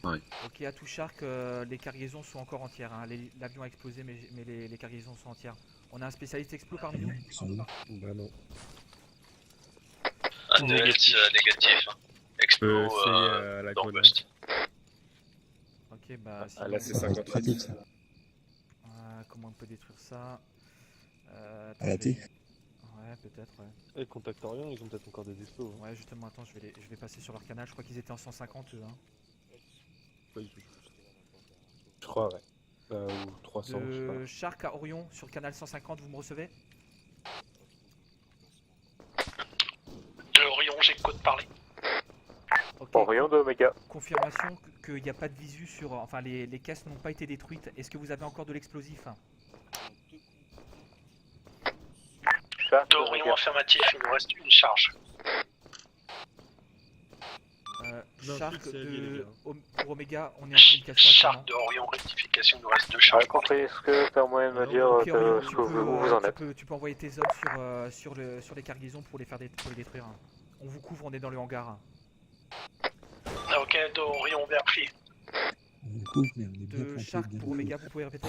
[SPEAKER 11] Ouais.
[SPEAKER 2] Ok, à tout Shark, les cargaisons sont encore entières. Hein. L'avion a explosé, mais les cargaisons sont entières. On a un spécialiste explo parmi nous?
[SPEAKER 4] Ils sont où?
[SPEAKER 13] Bah non.
[SPEAKER 9] Un négatif. Explo
[SPEAKER 13] la
[SPEAKER 9] dans
[SPEAKER 13] grenade.
[SPEAKER 9] l'ouest.
[SPEAKER 2] Ok, bah si.
[SPEAKER 13] Ah là, c'est 50
[SPEAKER 4] pratique ça.
[SPEAKER 2] Comment on peut détruire ça?
[SPEAKER 4] À la T.
[SPEAKER 2] Ouais, peut-être, ouais.
[SPEAKER 13] Eh, Contact Orion, ils ont peut-être encore des explos. Hein.
[SPEAKER 2] Ouais, justement, attends, je vais passer sur leur canal. Je crois qu'ils étaient en 150 eux. Hein.
[SPEAKER 13] Pas du tout. Je crois, ouais. Ou 300, je sais pas.
[SPEAKER 2] De Shark à Orion sur le canal 150, vous me recevez?
[SPEAKER 12] De Orion, j'écoute parler.
[SPEAKER 2] Ok.
[SPEAKER 1] Orion de Omega.
[SPEAKER 2] Confirmation qu'il n'y a pas de visu sur... Enfin, les caisses n'ont pas été détruites. Est-ce que vous avez encore de l'explosif?
[SPEAKER 12] D'Orion affirmatif, il nous reste une charge.
[SPEAKER 2] Shark
[SPEAKER 13] c'est allié, les gars.
[SPEAKER 2] pour Omega, on est en communication.
[SPEAKER 9] Shark de Orion, rectification, il nous reste 2 Shark.
[SPEAKER 1] Ouais, compris. Est-ce que t'as moyen de me dire
[SPEAKER 2] Ok, Orion,
[SPEAKER 1] où vous en êtes?
[SPEAKER 2] tu peux envoyer tes hommes sur les cargaisons pour les détruire. On vous couvre, on est dans le hangar.
[SPEAKER 9] Ok, de Orion vers pris.
[SPEAKER 4] On vous couvre, mais on est bien
[SPEAKER 2] De
[SPEAKER 4] planté,
[SPEAKER 2] Shark
[SPEAKER 4] bien
[SPEAKER 2] pour
[SPEAKER 4] planté.
[SPEAKER 2] Omega, vous pouvez répéter?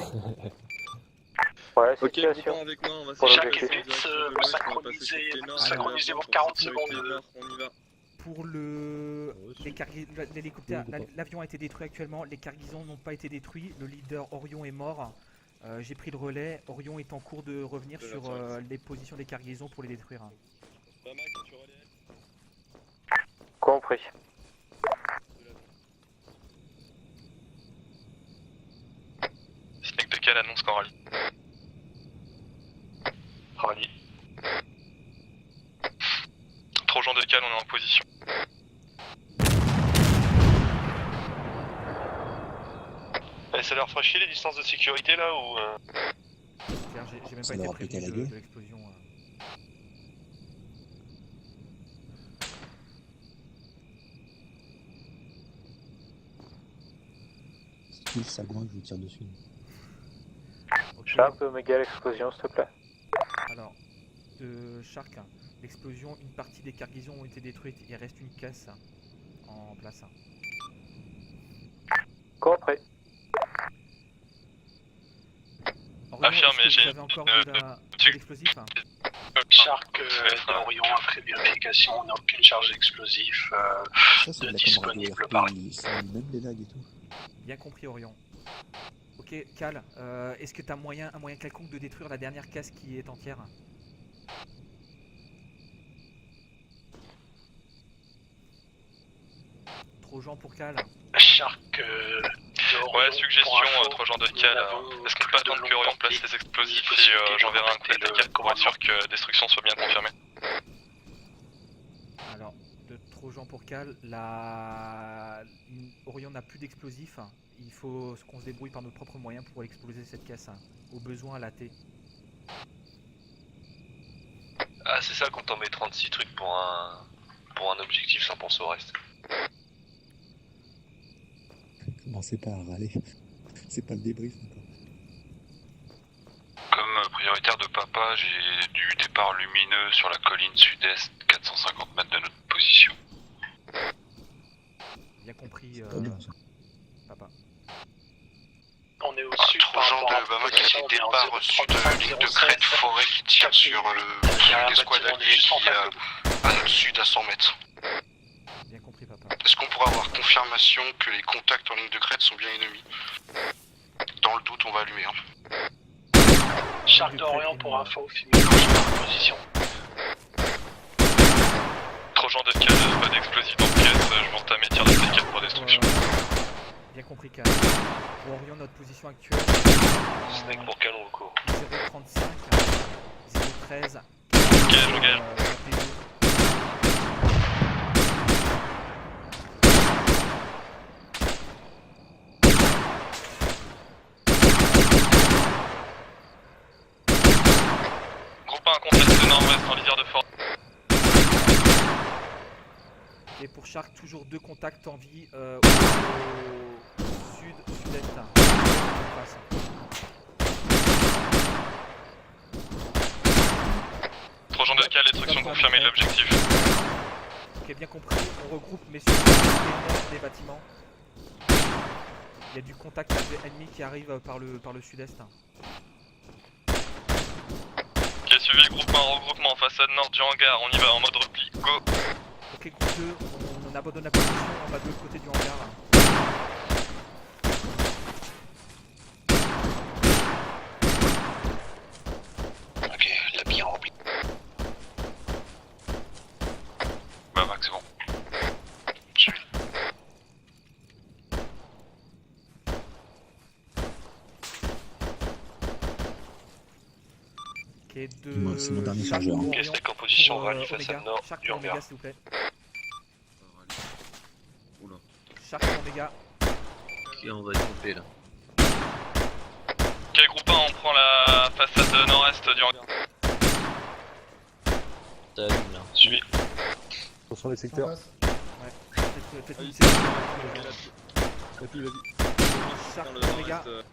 [SPEAKER 1] Ouais,
[SPEAKER 11] Ok,
[SPEAKER 1] situation.
[SPEAKER 11] groupement avec moi, on va
[SPEAKER 1] Pour
[SPEAKER 9] Chaque
[SPEAKER 1] l'objectif.
[SPEAKER 11] direction de
[SPEAKER 9] vous
[SPEAKER 11] l'ouest, on va passer
[SPEAKER 9] synchronisez,
[SPEAKER 11] côté nord,
[SPEAKER 9] synchronisez vos
[SPEAKER 11] pour
[SPEAKER 9] 40
[SPEAKER 11] sécurité
[SPEAKER 9] secondes.
[SPEAKER 11] nord, on y va.
[SPEAKER 2] Pour l'hélicoptère, l'avion a été détruit actuellement, les cargaisons n'ont pas été détruits, le leader Orion est mort. J'ai pris le relais, Orion est en cours de revenir sur les positions des cargaisons pour les détruire.
[SPEAKER 1] Compris.
[SPEAKER 8] Snake de Cal annonce qu'en rallye. Rallye. Trojan de Cal, on est en position. Et ça leur fera chier les distances de sécurité là ou
[SPEAKER 2] J'ai même
[SPEAKER 4] Ça
[SPEAKER 2] pas
[SPEAKER 4] leur
[SPEAKER 2] été
[SPEAKER 4] a pété
[SPEAKER 2] prévenu
[SPEAKER 4] la
[SPEAKER 2] de
[SPEAKER 4] gueule.
[SPEAKER 2] l'explosion.
[SPEAKER 4] Si ça goin, je vous tire dessus.
[SPEAKER 2] Ok.
[SPEAKER 1] Shark, Omega, l'explosion, s'il te plaît.
[SPEAKER 2] Alors, de Shark, l'explosion, une partie des cargaisons ont été détruites, il reste une caisse en place.
[SPEAKER 1] Compris.
[SPEAKER 2] Orion,
[SPEAKER 8] Affirmé,
[SPEAKER 2] est-ce que
[SPEAKER 8] j'ai
[SPEAKER 2] vous avez encore de l'explosif?
[SPEAKER 9] Shark d'Orion, après vérification, on n'a aucune charge d'explosif
[SPEAKER 4] Ça, c'est
[SPEAKER 9] de
[SPEAKER 4] de la
[SPEAKER 9] disponible
[SPEAKER 4] caméra
[SPEAKER 9] par.
[SPEAKER 4] de RP, ça met même des lags et tout.
[SPEAKER 2] Bien compris, Orion. Ok, Cal, est-ce que tu as un moyen quelconque de détruire la dernière caisse qui est entière? Trojan pour Cal.
[SPEAKER 9] Shark
[SPEAKER 8] Ouais, suggestion, Trojan de Cal. Est-ce qu'on peut attendre que Orion place les explosifs et j'enverrai un coup de Cal pour être sûr que la destruction soit bien confirmée?
[SPEAKER 2] Alors, de Trojan pour Cal, Orion n'a plus d'explosifs. Il faut qu'on se débrouille par nos propres moyens pour exploser cette caisse. Au besoin à la T.
[SPEAKER 8] Ah, c'est ça quand on met 36 trucs pour un objectif sans penser au reste.
[SPEAKER 4] Commencez pas à râler. C'est pas le débrief encore.
[SPEAKER 6] Comme prioritaire de papa, j'ai du départ lumineux sur la colline sud-est, 450 mètres de notre position.
[SPEAKER 2] Bien compris,
[SPEAKER 4] Pas bien ça.
[SPEAKER 2] papa.
[SPEAKER 9] On est au
[SPEAKER 6] Un
[SPEAKER 9] sud par
[SPEAKER 6] Trojan
[SPEAKER 9] rapport à
[SPEAKER 6] de Bama
[SPEAKER 9] la
[SPEAKER 6] qui fait
[SPEAKER 9] position,
[SPEAKER 6] départ
[SPEAKER 9] on est en
[SPEAKER 6] sud de la ligne de crête forêt qui tire sur l'escouade alliée qui est à notre sud à 100 mètres.
[SPEAKER 2] Bien compris, papa.
[SPEAKER 7] Est-ce qu'on pourra avoir confirmation que les contacts en ligne de crête sont bien ennemis? Dans le doute, on va allumer. Hein.
[SPEAKER 9] Shark d'Orient pour info, Fimino en position.
[SPEAKER 8] Trojan de Cal, pas d'explosif dans pièce, je monte à mes tirs d'application pour destruction.
[SPEAKER 2] Bien compris, Cal. Pour Orion, notre position actuelle.
[SPEAKER 8] Snake pour Cal, on recourt.
[SPEAKER 2] 035, 013.
[SPEAKER 8] Ok, j'engage. Groupe 1, contact de nord-ouest en lisière de forêt.
[SPEAKER 2] Et pour Shark, toujours 2 contacts en vie au sud-sud-est.
[SPEAKER 8] Trojan de Cal, destruction confirmée de l'objectif.
[SPEAKER 2] Ok, bien compris. On regroupe, mais sur les bâtiments. Il y a du contact ennemi qui arrive par le sud-est.
[SPEAKER 8] Ok, suivi, groupe 1, regroupement, façade nord du hangar, on y va en mode repli, go.
[SPEAKER 2] Ok, groupe 2, on abandonne la position, on va de l'autre côté du hangar.
[SPEAKER 12] Ok, la bien remplie.
[SPEAKER 6] Bah, Max, c'est bon.
[SPEAKER 2] Ok, de...
[SPEAKER 4] Dis-moi, c'est mon dernier chargeur.
[SPEAKER 8] Ok, Snake en position,
[SPEAKER 2] pour,
[SPEAKER 8] rallye, façade
[SPEAKER 2] Omega.
[SPEAKER 8] nord
[SPEAKER 2] Shark
[SPEAKER 8] du
[SPEAKER 2] pour
[SPEAKER 8] hangar.
[SPEAKER 2] Omega, s'il vous plaît.
[SPEAKER 11] Oula.
[SPEAKER 2] Shark pour Omega.
[SPEAKER 11] Ok, on va être coupé là.
[SPEAKER 8] Ok, groupe 1, on prend la façade nord-est du hangar.
[SPEAKER 11] Ça allume là.
[SPEAKER 8] Suivi.
[SPEAKER 13] Attention les secteurs.
[SPEAKER 2] Ouais, Faites une
[SPEAKER 13] Capi, vas-y.
[SPEAKER 2] Shark,
[SPEAKER 11] Dans le
[SPEAKER 2] Omega.
[SPEAKER 11] nord-est,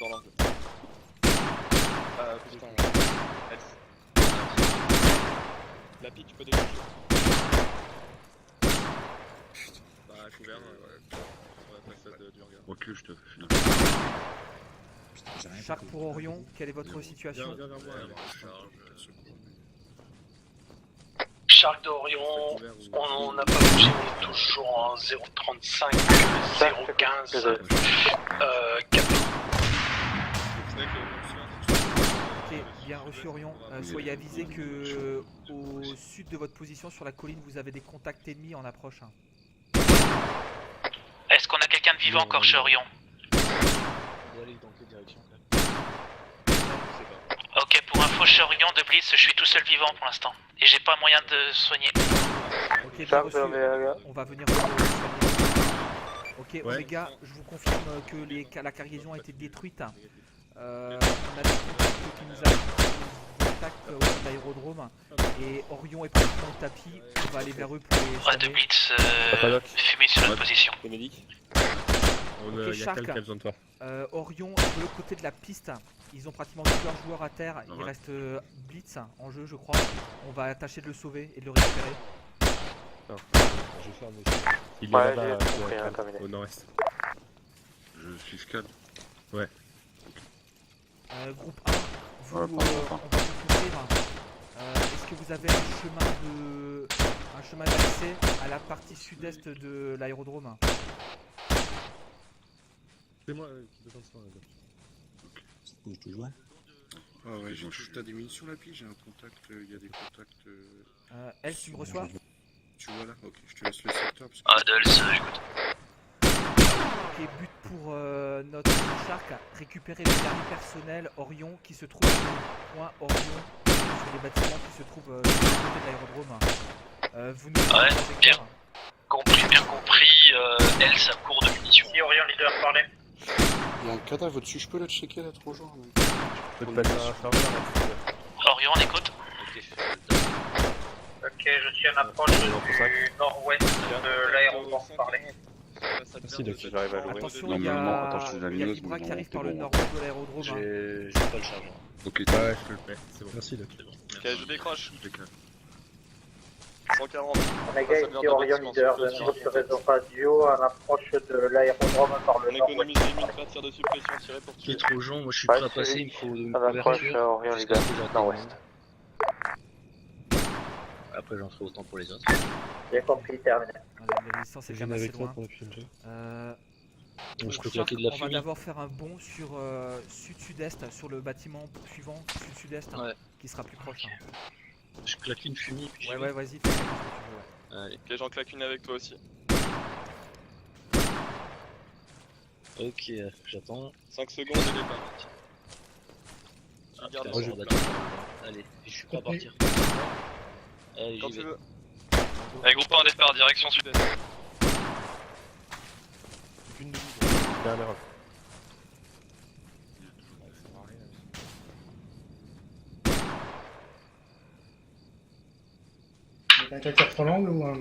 [SPEAKER 11] dans l'angle. Putain, la pique, tu peux déclencher. Bah, couvert, sur la façade du hangar.
[SPEAKER 6] Recule, je te fais final.
[SPEAKER 2] Shark pour Orion, quelle est votre situation?
[SPEAKER 11] Viens vers moi,
[SPEAKER 9] Shark d'Orion, on n'a pas bougé, on est toujours en 035, 015,
[SPEAKER 2] Ok, bien reçu Orion. Soyez avisé que au sud de votre position sur la colline, vous avez des contacts ennemis en approche.
[SPEAKER 9] Est-ce qu'on a quelqu'un de vivant encore chez Orion? Ok, pour info chez Orion de Blitz, je suis tout seul vivant pour l'instant. Et j'ai pas moyen de soigner.
[SPEAKER 2] Ok, bien reçu. On va venir vous soigner. Ok, Omega, je vous confirme que la cargaison a été détruite. On a des contacts qui nous attaquent au l'aérodrome. Et Orion est pratiquement au tapis. On va aller vers eux pour les
[SPEAKER 9] Ouais, de
[SPEAKER 2] soigner.
[SPEAKER 9] Blitz, fumée sur notre position.
[SPEAKER 2] Ok, Shark. Orion, de l'autre côté de la piste, ils ont pratiquement tous leurs joueurs à terre. Il reste Blitz en jeu, je crois. On va tâcher de le sauver et de le récupérer.
[SPEAKER 13] Je vais faire un essai. Il est là-bas, au nord-est.
[SPEAKER 6] Je suis scale.
[SPEAKER 13] Ouais.
[SPEAKER 2] Groupe 1, vous, on va vous ouvrir. Est-ce que vous avez un chemin d'accès à la partie sud-est de l'aérodrome?
[SPEAKER 13] C'est moi qui besoin de ça.
[SPEAKER 4] Ça bouge toujours.
[SPEAKER 11] Ah ouais, t'as des munitions là, puis j'ai un contact, il y a des contacts.
[SPEAKER 2] Elle, tu me reçois?
[SPEAKER 11] Tu vois là? Ok, je te laisse le secteur. Parce que...
[SPEAKER 9] Ah, Dulce, j'écoute.
[SPEAKER 2] Ok, but pour notre Shark, récupérer le dernier personnel Orion qui se trouve sur le point Orion, sur les bâtiments qui se trouvent sur le côté de l'aérodrome. Vous nous
[SPEAKER 9] Ouais, bien compris, bien compris. Elle, ça court de munitions.
[SPEAKER 5] Si Orion leader parlait.
[SPEAKER 11] Il y a un cadavre au-dessus, je peux le checker là, trop genre.
[SPEAKER 13] Je peux te passer un chargeur là.
[SPEAKER 9] Orion, on écoute.
[SPEAKER 5] Ok, je suis en approche du nord-ouest de l'aéroport parlait.
[SPEAKER 13] Merci Doc, j'arrive à louer.
[SPEAKER 2] Attention, il y a Libra qui arrive par le nord-ouest de l'aérodrome.
[SPEAKER 11] J'ai pas le chargeur.
[SPEAKER 6] Ok,
[SPEAKER 13] ouais, je te le fais, c'est bon. Merci Doc.
[SPEAKER 8] Ok, je décroche.
[SPEAKER 6] je décale.
[SPEAKER 8] 140.
[SPEAKER 5] Omega ici Orion leader de notre réseau radio à l'approche de l'aérodrome par le
[SPEAKER 8] On
[SPEAKER 5] nord-ouest.
[SPEAKER 8] économise les mines, pas de tir de suppression, tiré pour tuer.
[SPEAKER 15] Trop gens, moi je suis prêt à passer, il me faut une couverture.
[SPEAKER 1] Orion leader, nord-ouest.
[SPEAKER 15] Après j'en ferai autant pour les autres.
[SPEAKER 5] Bien compris, terminé.
[SPEAKER 2] La distance est quand même assez loin.
[SPEAKER 15] Je peux
[SPEAKER 2] Shark,
[SPEAKER 15] claquer de la
[SPEAKER 2] on va
[SPEAKER 15] fumée.
[SPEAKER 2] d'abord faire un bond sur sud-sud-est, sur le bâtiment suivant, sud-sud-est, qui sera plus proche.
[SPEAKER 15] Je claque une fumée puis
[SPEAKER 2] Ouais, vas-y, fais ce que tu veux.
[SPEAKER 15] Allez.
[SPEAKER 8] Ok, j'en claque une avec toi aussi.
[SPEAKER 15] Ok, j'attends.
[SPEAKER 8] 5 secondes et départ.
[SPEAKER 15] Ah,
[SPEAKER 8] Garde
[SPEAKER 15] putain,
[SPEAKER 8] le
[SPEAKER 15] on va Allez, je suis prêt à partir. Allez,
[SPEAKER 8] Quand
[SPEAKER 15] j'y
[SPEAKER 8] tu
[SPEAKER 15] vais.
[SPEAKER 8] veux. Allez, groupe 1 départ, direction sud-est.
[SPEAKER 13] Une demi-heure. Dernière heure.
[SPEAKER 16] Quelqu'un qui reprend l'angle ou un...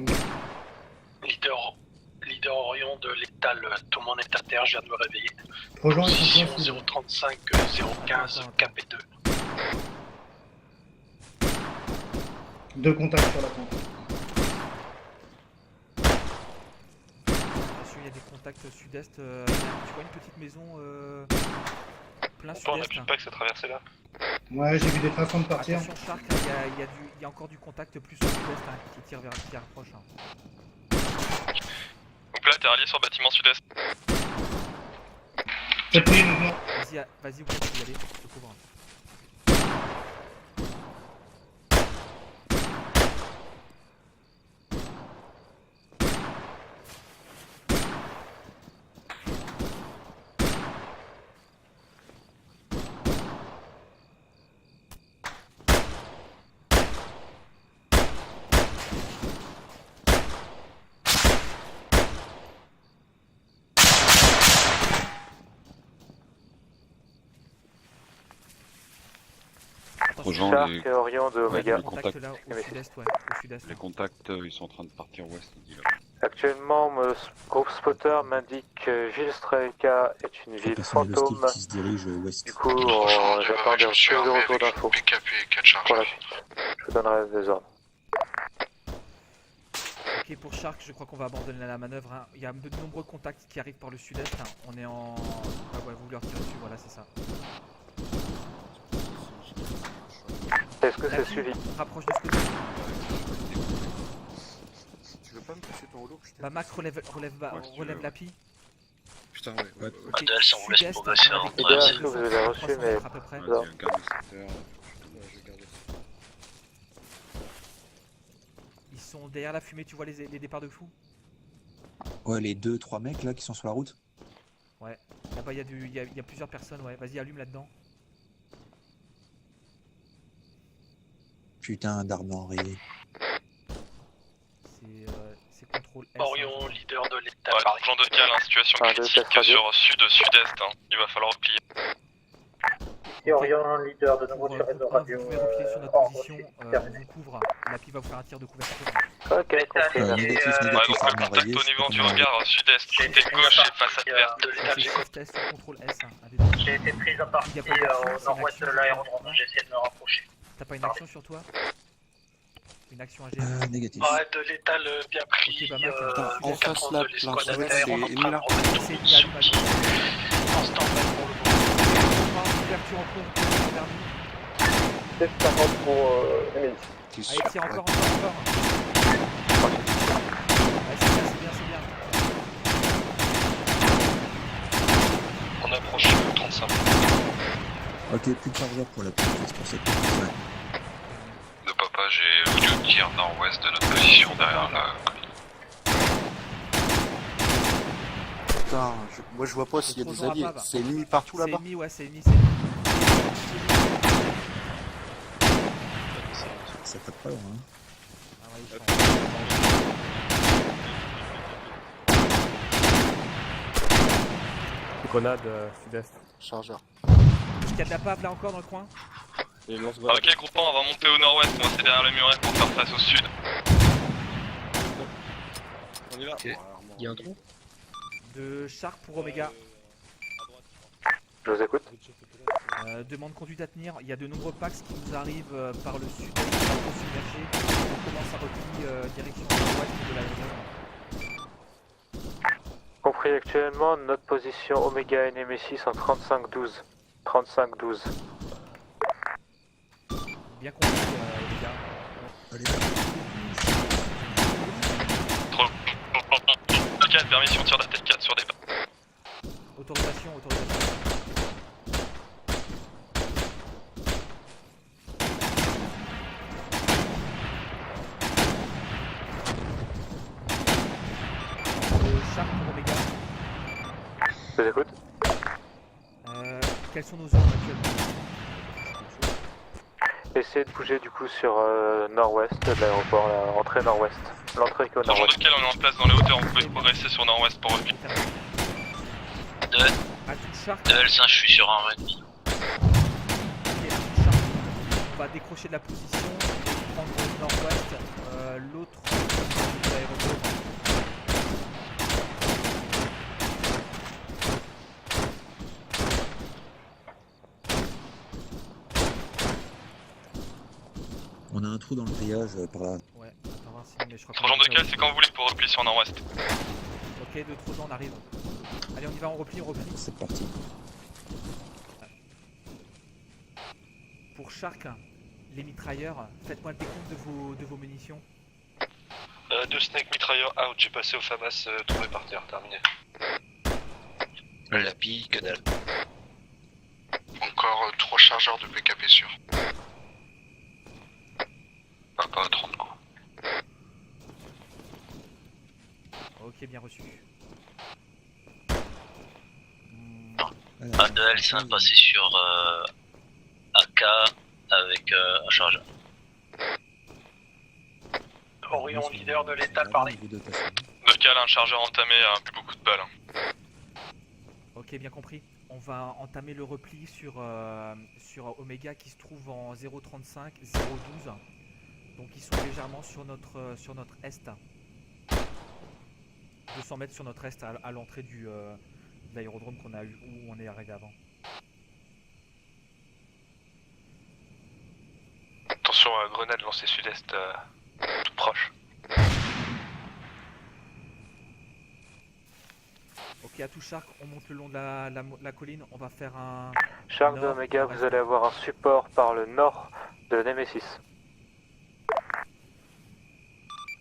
[SPEAKER 9] Leader Orion de l'étal, tout le monde est à terre, je viens de me réveiller.
[SPEAKER 16] Rejoins
[SPEAKER 9] Position 035, 015, KP2.
[SPEAKER 16] Deux contacts sur la pente.
[SPEAKER 2] Attention, il y a des contacts sud-est. Tu vois une petite maison plein
[SPEAKER 8] On n'a
[SPEAKER 2] sud-est.
[SPEAKER 8] plus pas que ça traversée là.
[SPEAKER 16] Ouais, j'ai vu des façons de partir.
[SPEAKER 2] Attention Shark, il y a encore du contact plus au sud-est qui tire vers qui approche.
[SPEAKER 8] Donc là, t'es rallié sur le bâtiment sud-est.
[SPEAKER 16] J'ai pris mouvement.
[SPEAKER 2] Vas-y, vous pouvez y aller, je te couvre.
[SPEAKER 6] Rejoins
[SPEAKER 1] Shark, Orion de Omega.
[SPEAKER 6] les contacts.
[SPEAKER 2] Là, au sud-est, ouais, au sud-est.
[SPEAKER 6] Les contacts, ils sont en train de partir ouest, il dit là.
[SPEAKER 1] Actuellement, mon groupe spotter m'indique que Gilstrelka est une ville
[SPEAKER 4] personnel
[SPEAKER 1] fantôme.
[SPEAKER 4] hostile qui se dirige ouest.
[SPEAKER 1] Du coup, j'attends des retours d'infos
[SPEAKER 7] PKP et 4
[SPEAKER 1] pour
[SPEAKER 7] chargeurs.
[SPEAKER 1] la suite. Je vous donnerai des ordres.
[SPEAKER 2] Ok, pour Shark, je crois qu'on va abandonner la manœuvre. Hein. Il y a de nombreux contacts qui arrivent par le sud-est. Hein. On est en... Ah ouais, vous leur tirez dessus, voilà, c'est ça.
[SPEAKER 1] Est-ce que c'est suivi?
[SPEAKER 2] Rapproche de ce côté.
[SPEAKER 11] Tu veux pas me passer ton holo?
[SPEAKER 2] Bah Mac, relève l'appui.
[SPEAKER 11] Putain, ouais.
[SPEAKER 2] Ok,
[SPEAKER 9] Adèle, ça vous laisse
[SPEAKER 2] sud-est,
[SPEAKER 9] progresser
[SPEAKER 2] on a
[SPEAKER 9] en
[SPEAKER 2] des
[SPEAKER 9] traversée.
[SPEAKER 1] Vous avez reçu,
[SPEAKER 2] 300
[SPEAKER 1] mais...
[SPEAKER 2] mètres à peu près.
[SPEAKER 1] Non.
[SPEAKER 11] Vas-y, garde le secteur. Je vais garder ça.
[SPEAKER 2] Ils sont derrière la fumée, tu vois les départs de fou?
[SPEAKER 4] Ouais, les 2-3 mecs là qui sont sur la route.
[SPEAKER 2] Ouais, là-bas il y a plusieurs personnes, ouais. Vas-y, allume là-dedans.
[SPEAKER 4] Putain d'armes enrayées.
[SPEAKER 2] C'est contrôle S.
[SPEAKER 9] Orion, leader de l'état.
[SPEAKER 8] Ouais, Jean de Cal, hein, situation critique sur sud-sud-est. Hein. Il va falloir replier.
[SPEAKER 5] Ici Orion, leader de nouveau tiré de radio.
[SPEAKER 2] Vous pouvez replier sur notre position, on vous couvre. L'appui va vous faire un tir de couverture.
[SPEAKER 1] Ok, compris.
[SPEAKER 4] Négatif,
[SPEAKER 8] Ouais, donc
[SPEAKER 4] armes
[SPEAKER 8] contact
[SPEAKER 4] enrayées.
[SPEAKER 8] au niveau du regard, sud-est, côté gauche et face adverse.
[SPEAKER 9] De l'état de
[SPEAKER 2] Shift S sur contrôle S. Hein,
[SPEAKER 5] J'ai été prise à partie au nord-ouest de l'aérodrome. J'ai essayé de me rapprocher.
[SPEAKER 2] T'as pas une action sur toi? Une action à gérer?
[SPEAKER 4] Négatif.
[SPEAKER 9] Ouais, de l'étal bien pris.
[SPEAKER 2] Ok, bah Mac,
[SPEAKER 11] En face là, plein de chouettes, c'est ennemi là.
[SPEAKER 2] c'est une allume, allume.
[SPEAKER 9] En stand-by pour le moment.
[SPEAKER 2] Couverture en cours, vers nous.
[SPEAKER 3] C'est 50 pour Emily.
[SPEAKER 2] Allez, tire encore. Ouais, c'est bien.
[SPEAKER 8] On approche 35.
[SPEAKER 4] Ok, plus de chargeur pour la police, c'est pour ça que ouais.
[SPEAKER 6] De papa, j'ai audio de tir nord-ouest de notre position derrière la colline.
[SPEAKER 11] Putain, moi je vois pas s'il y a des alliés. C'est ennemi partout là-bas.
[SPEAKER 2] C'est ennemi, ouais, c'est ennemi.
[SPEAKER 4] Ça tape pas loin. Hein.
[SPEAKER 2] Ah ouais, ils sont...
[SPEAKER 13] Grenade sud-est.
[SPEAKER 11] Chargeur.
[SPEAKER 2] Il y a de la pave là encore dans le coin?
[SPEAKER 13] Et lance
[SPEAKER 8] Ah, ok, groupement, on va monter au nord-ouest. Moi, c'est derrière le muret pour faire face au sud.
[SPEAKER 13] On y va.
[SPEAKER 15] Ok. Il y a un trou?
[SPEAKER 2] De Shark pour Omega.
[SPEAKER 1] Je vous écoute.
[SPEAKER 2] Demande conduite à tenir. Il y a de nombreux packs qui nous arrivent par le sud-est de la course submergée. On commence à replier direction nord-ouest de l'aérodrome.
[SPEAKER 1] Compris actuellement, notre position Omega et Nemesis en 35-12. 35-12.
[SPEAKER 2] Bien compris, les gars.
[SPEAKER 8] Trop. 4, permission tir d'attaque 4 sur des pas.
[SPEAKER 2] Autorisation. Shark pour Omega.
[SPEAKER 1] Je vous écoute.
[SPEAKER 2] Quels sont nos ordres actuellement?
[SPEAKER 1] Essayez de bouger du coup sur nord-ouest de l'aéroport, l'entrée nord-ouest. L'entrée qui est au
[SPEAKER 8] Sachant
[SPEAKER 1] nord-ouest.
[SPEAKER 8] de quel on est en place dans les hauteurs, on peut progresser sur nord-ouest pour replier.
[SPEAKER 2] À tout Shark.
[SPEAKER 9] De L5, je suis sur un ennemi.
[SPEAKER 2] Ok, à tout Shark. On va décrocher de la position et prendre le nord-ouest. L'autre de l'aéroport.
[SPEAKER 4] On a un trou dans le grillage par là.
[SPEAKER 2] Ouais, on va voir si... mais je crois
[SPEAKER 8] Trop de cal, c'est quand vous voulez pour replier sur nord-ouest.
[SPEAKER 2] Ok, de Trojan, on arrive. Allez, on y va, on replie.
[SPEAKER 4] C'est parti.
[SPEAKER 2] Pour Shark, les mitrailleurs, faites-moi le décompte de vos munitions.
[SPEAKER 8] 2 Snake mitrailleurs out, j'ai passé au FAMAS tombé par terre, terminé.
[SPEAKER 12] La pille, que dalle.
[SPEAKER 7] Encore 3 chargeurs de PKP sur.
[SPEAKER 6] Pas 30 coups.
[SPEAKER 2] Ok, bien reçu.
[SPEAKER 9] Adèle, c'est un passé sur AK avec un chargeur.
[SPEAKER 5] Orion, leader de l'état parlé.
[SPEAKER 8] De cal, un chargeur entamé, plus beaucoup de balles.
[SPEAKER 2] Ok, bien compris. On va entamer le repli sur Omega qui se trouve en 035, 012. Donc ils sont légèrement sur notre est. 200 mètres sur notre est à l'entrée de l'aérodrome qu'on a eu, où on est arrivé avant.
[SPEAKER 8] Attention à grenade lancée sud-est, tout proche.
[SPEAKER 2] Ok, à tout Shark, on monte le long de la colline, on va faire un...
[SPEAKER 1] Shark de Omega, vous allez avoir un support par le nord de Nemesis.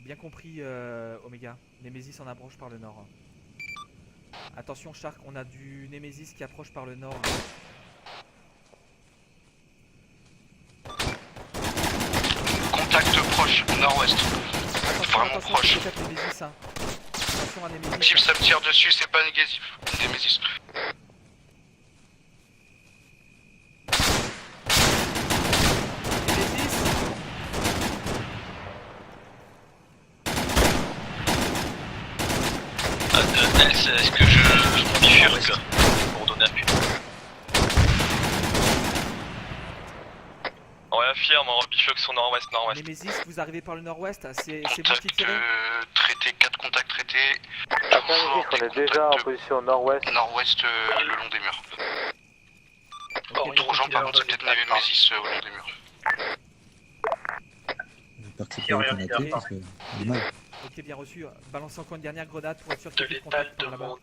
[SPEAKER 2] Bien compris, Omega. Nemesis en approche par le nord. Attention Shark, on a du Nemesis qui approche par le nord.
[SPEAKER 7] Contact proche, nord-ouest. Vraiment proche.
[SPEAKER 2] Peut-être Nemesis, hein. Attention à Nemesis.
[SPEAKER 7] Si ça me tire dessus, c'est pas négatif. Nemesis.
[SPEAKER 9] Est-ce que je bifurque pour donner appui?
[SPEAKER 8] On réaffirme, on bifurque sur nord-ouest.
[SPEAKER 2] Nemesis, vous arrivez par le nord-ouest, c'est vous qui tirez?
[SPEAKER 7] Traité, 4 contacts traités.
[SPEAKER 1] Après Nemesis, on est déjà en position nord-ouest.
[SPEAKER 7] Nord-ouest, le long des murs. Trop gens, par contre, c'est peut-être Nemesis au long des murs.
[SPEAKER 4] J'espère que c'est pas qu'on a tué parce que on est mal.
[SPEAKER 2] Ok, bien reçu. Balancez encore une dernière grenade pour être sûr qu'il y ait plus de
[SPEAKER 9] L'étal
[SPEAKER 2] contact par là-bas.
[SPEAKER 9] demande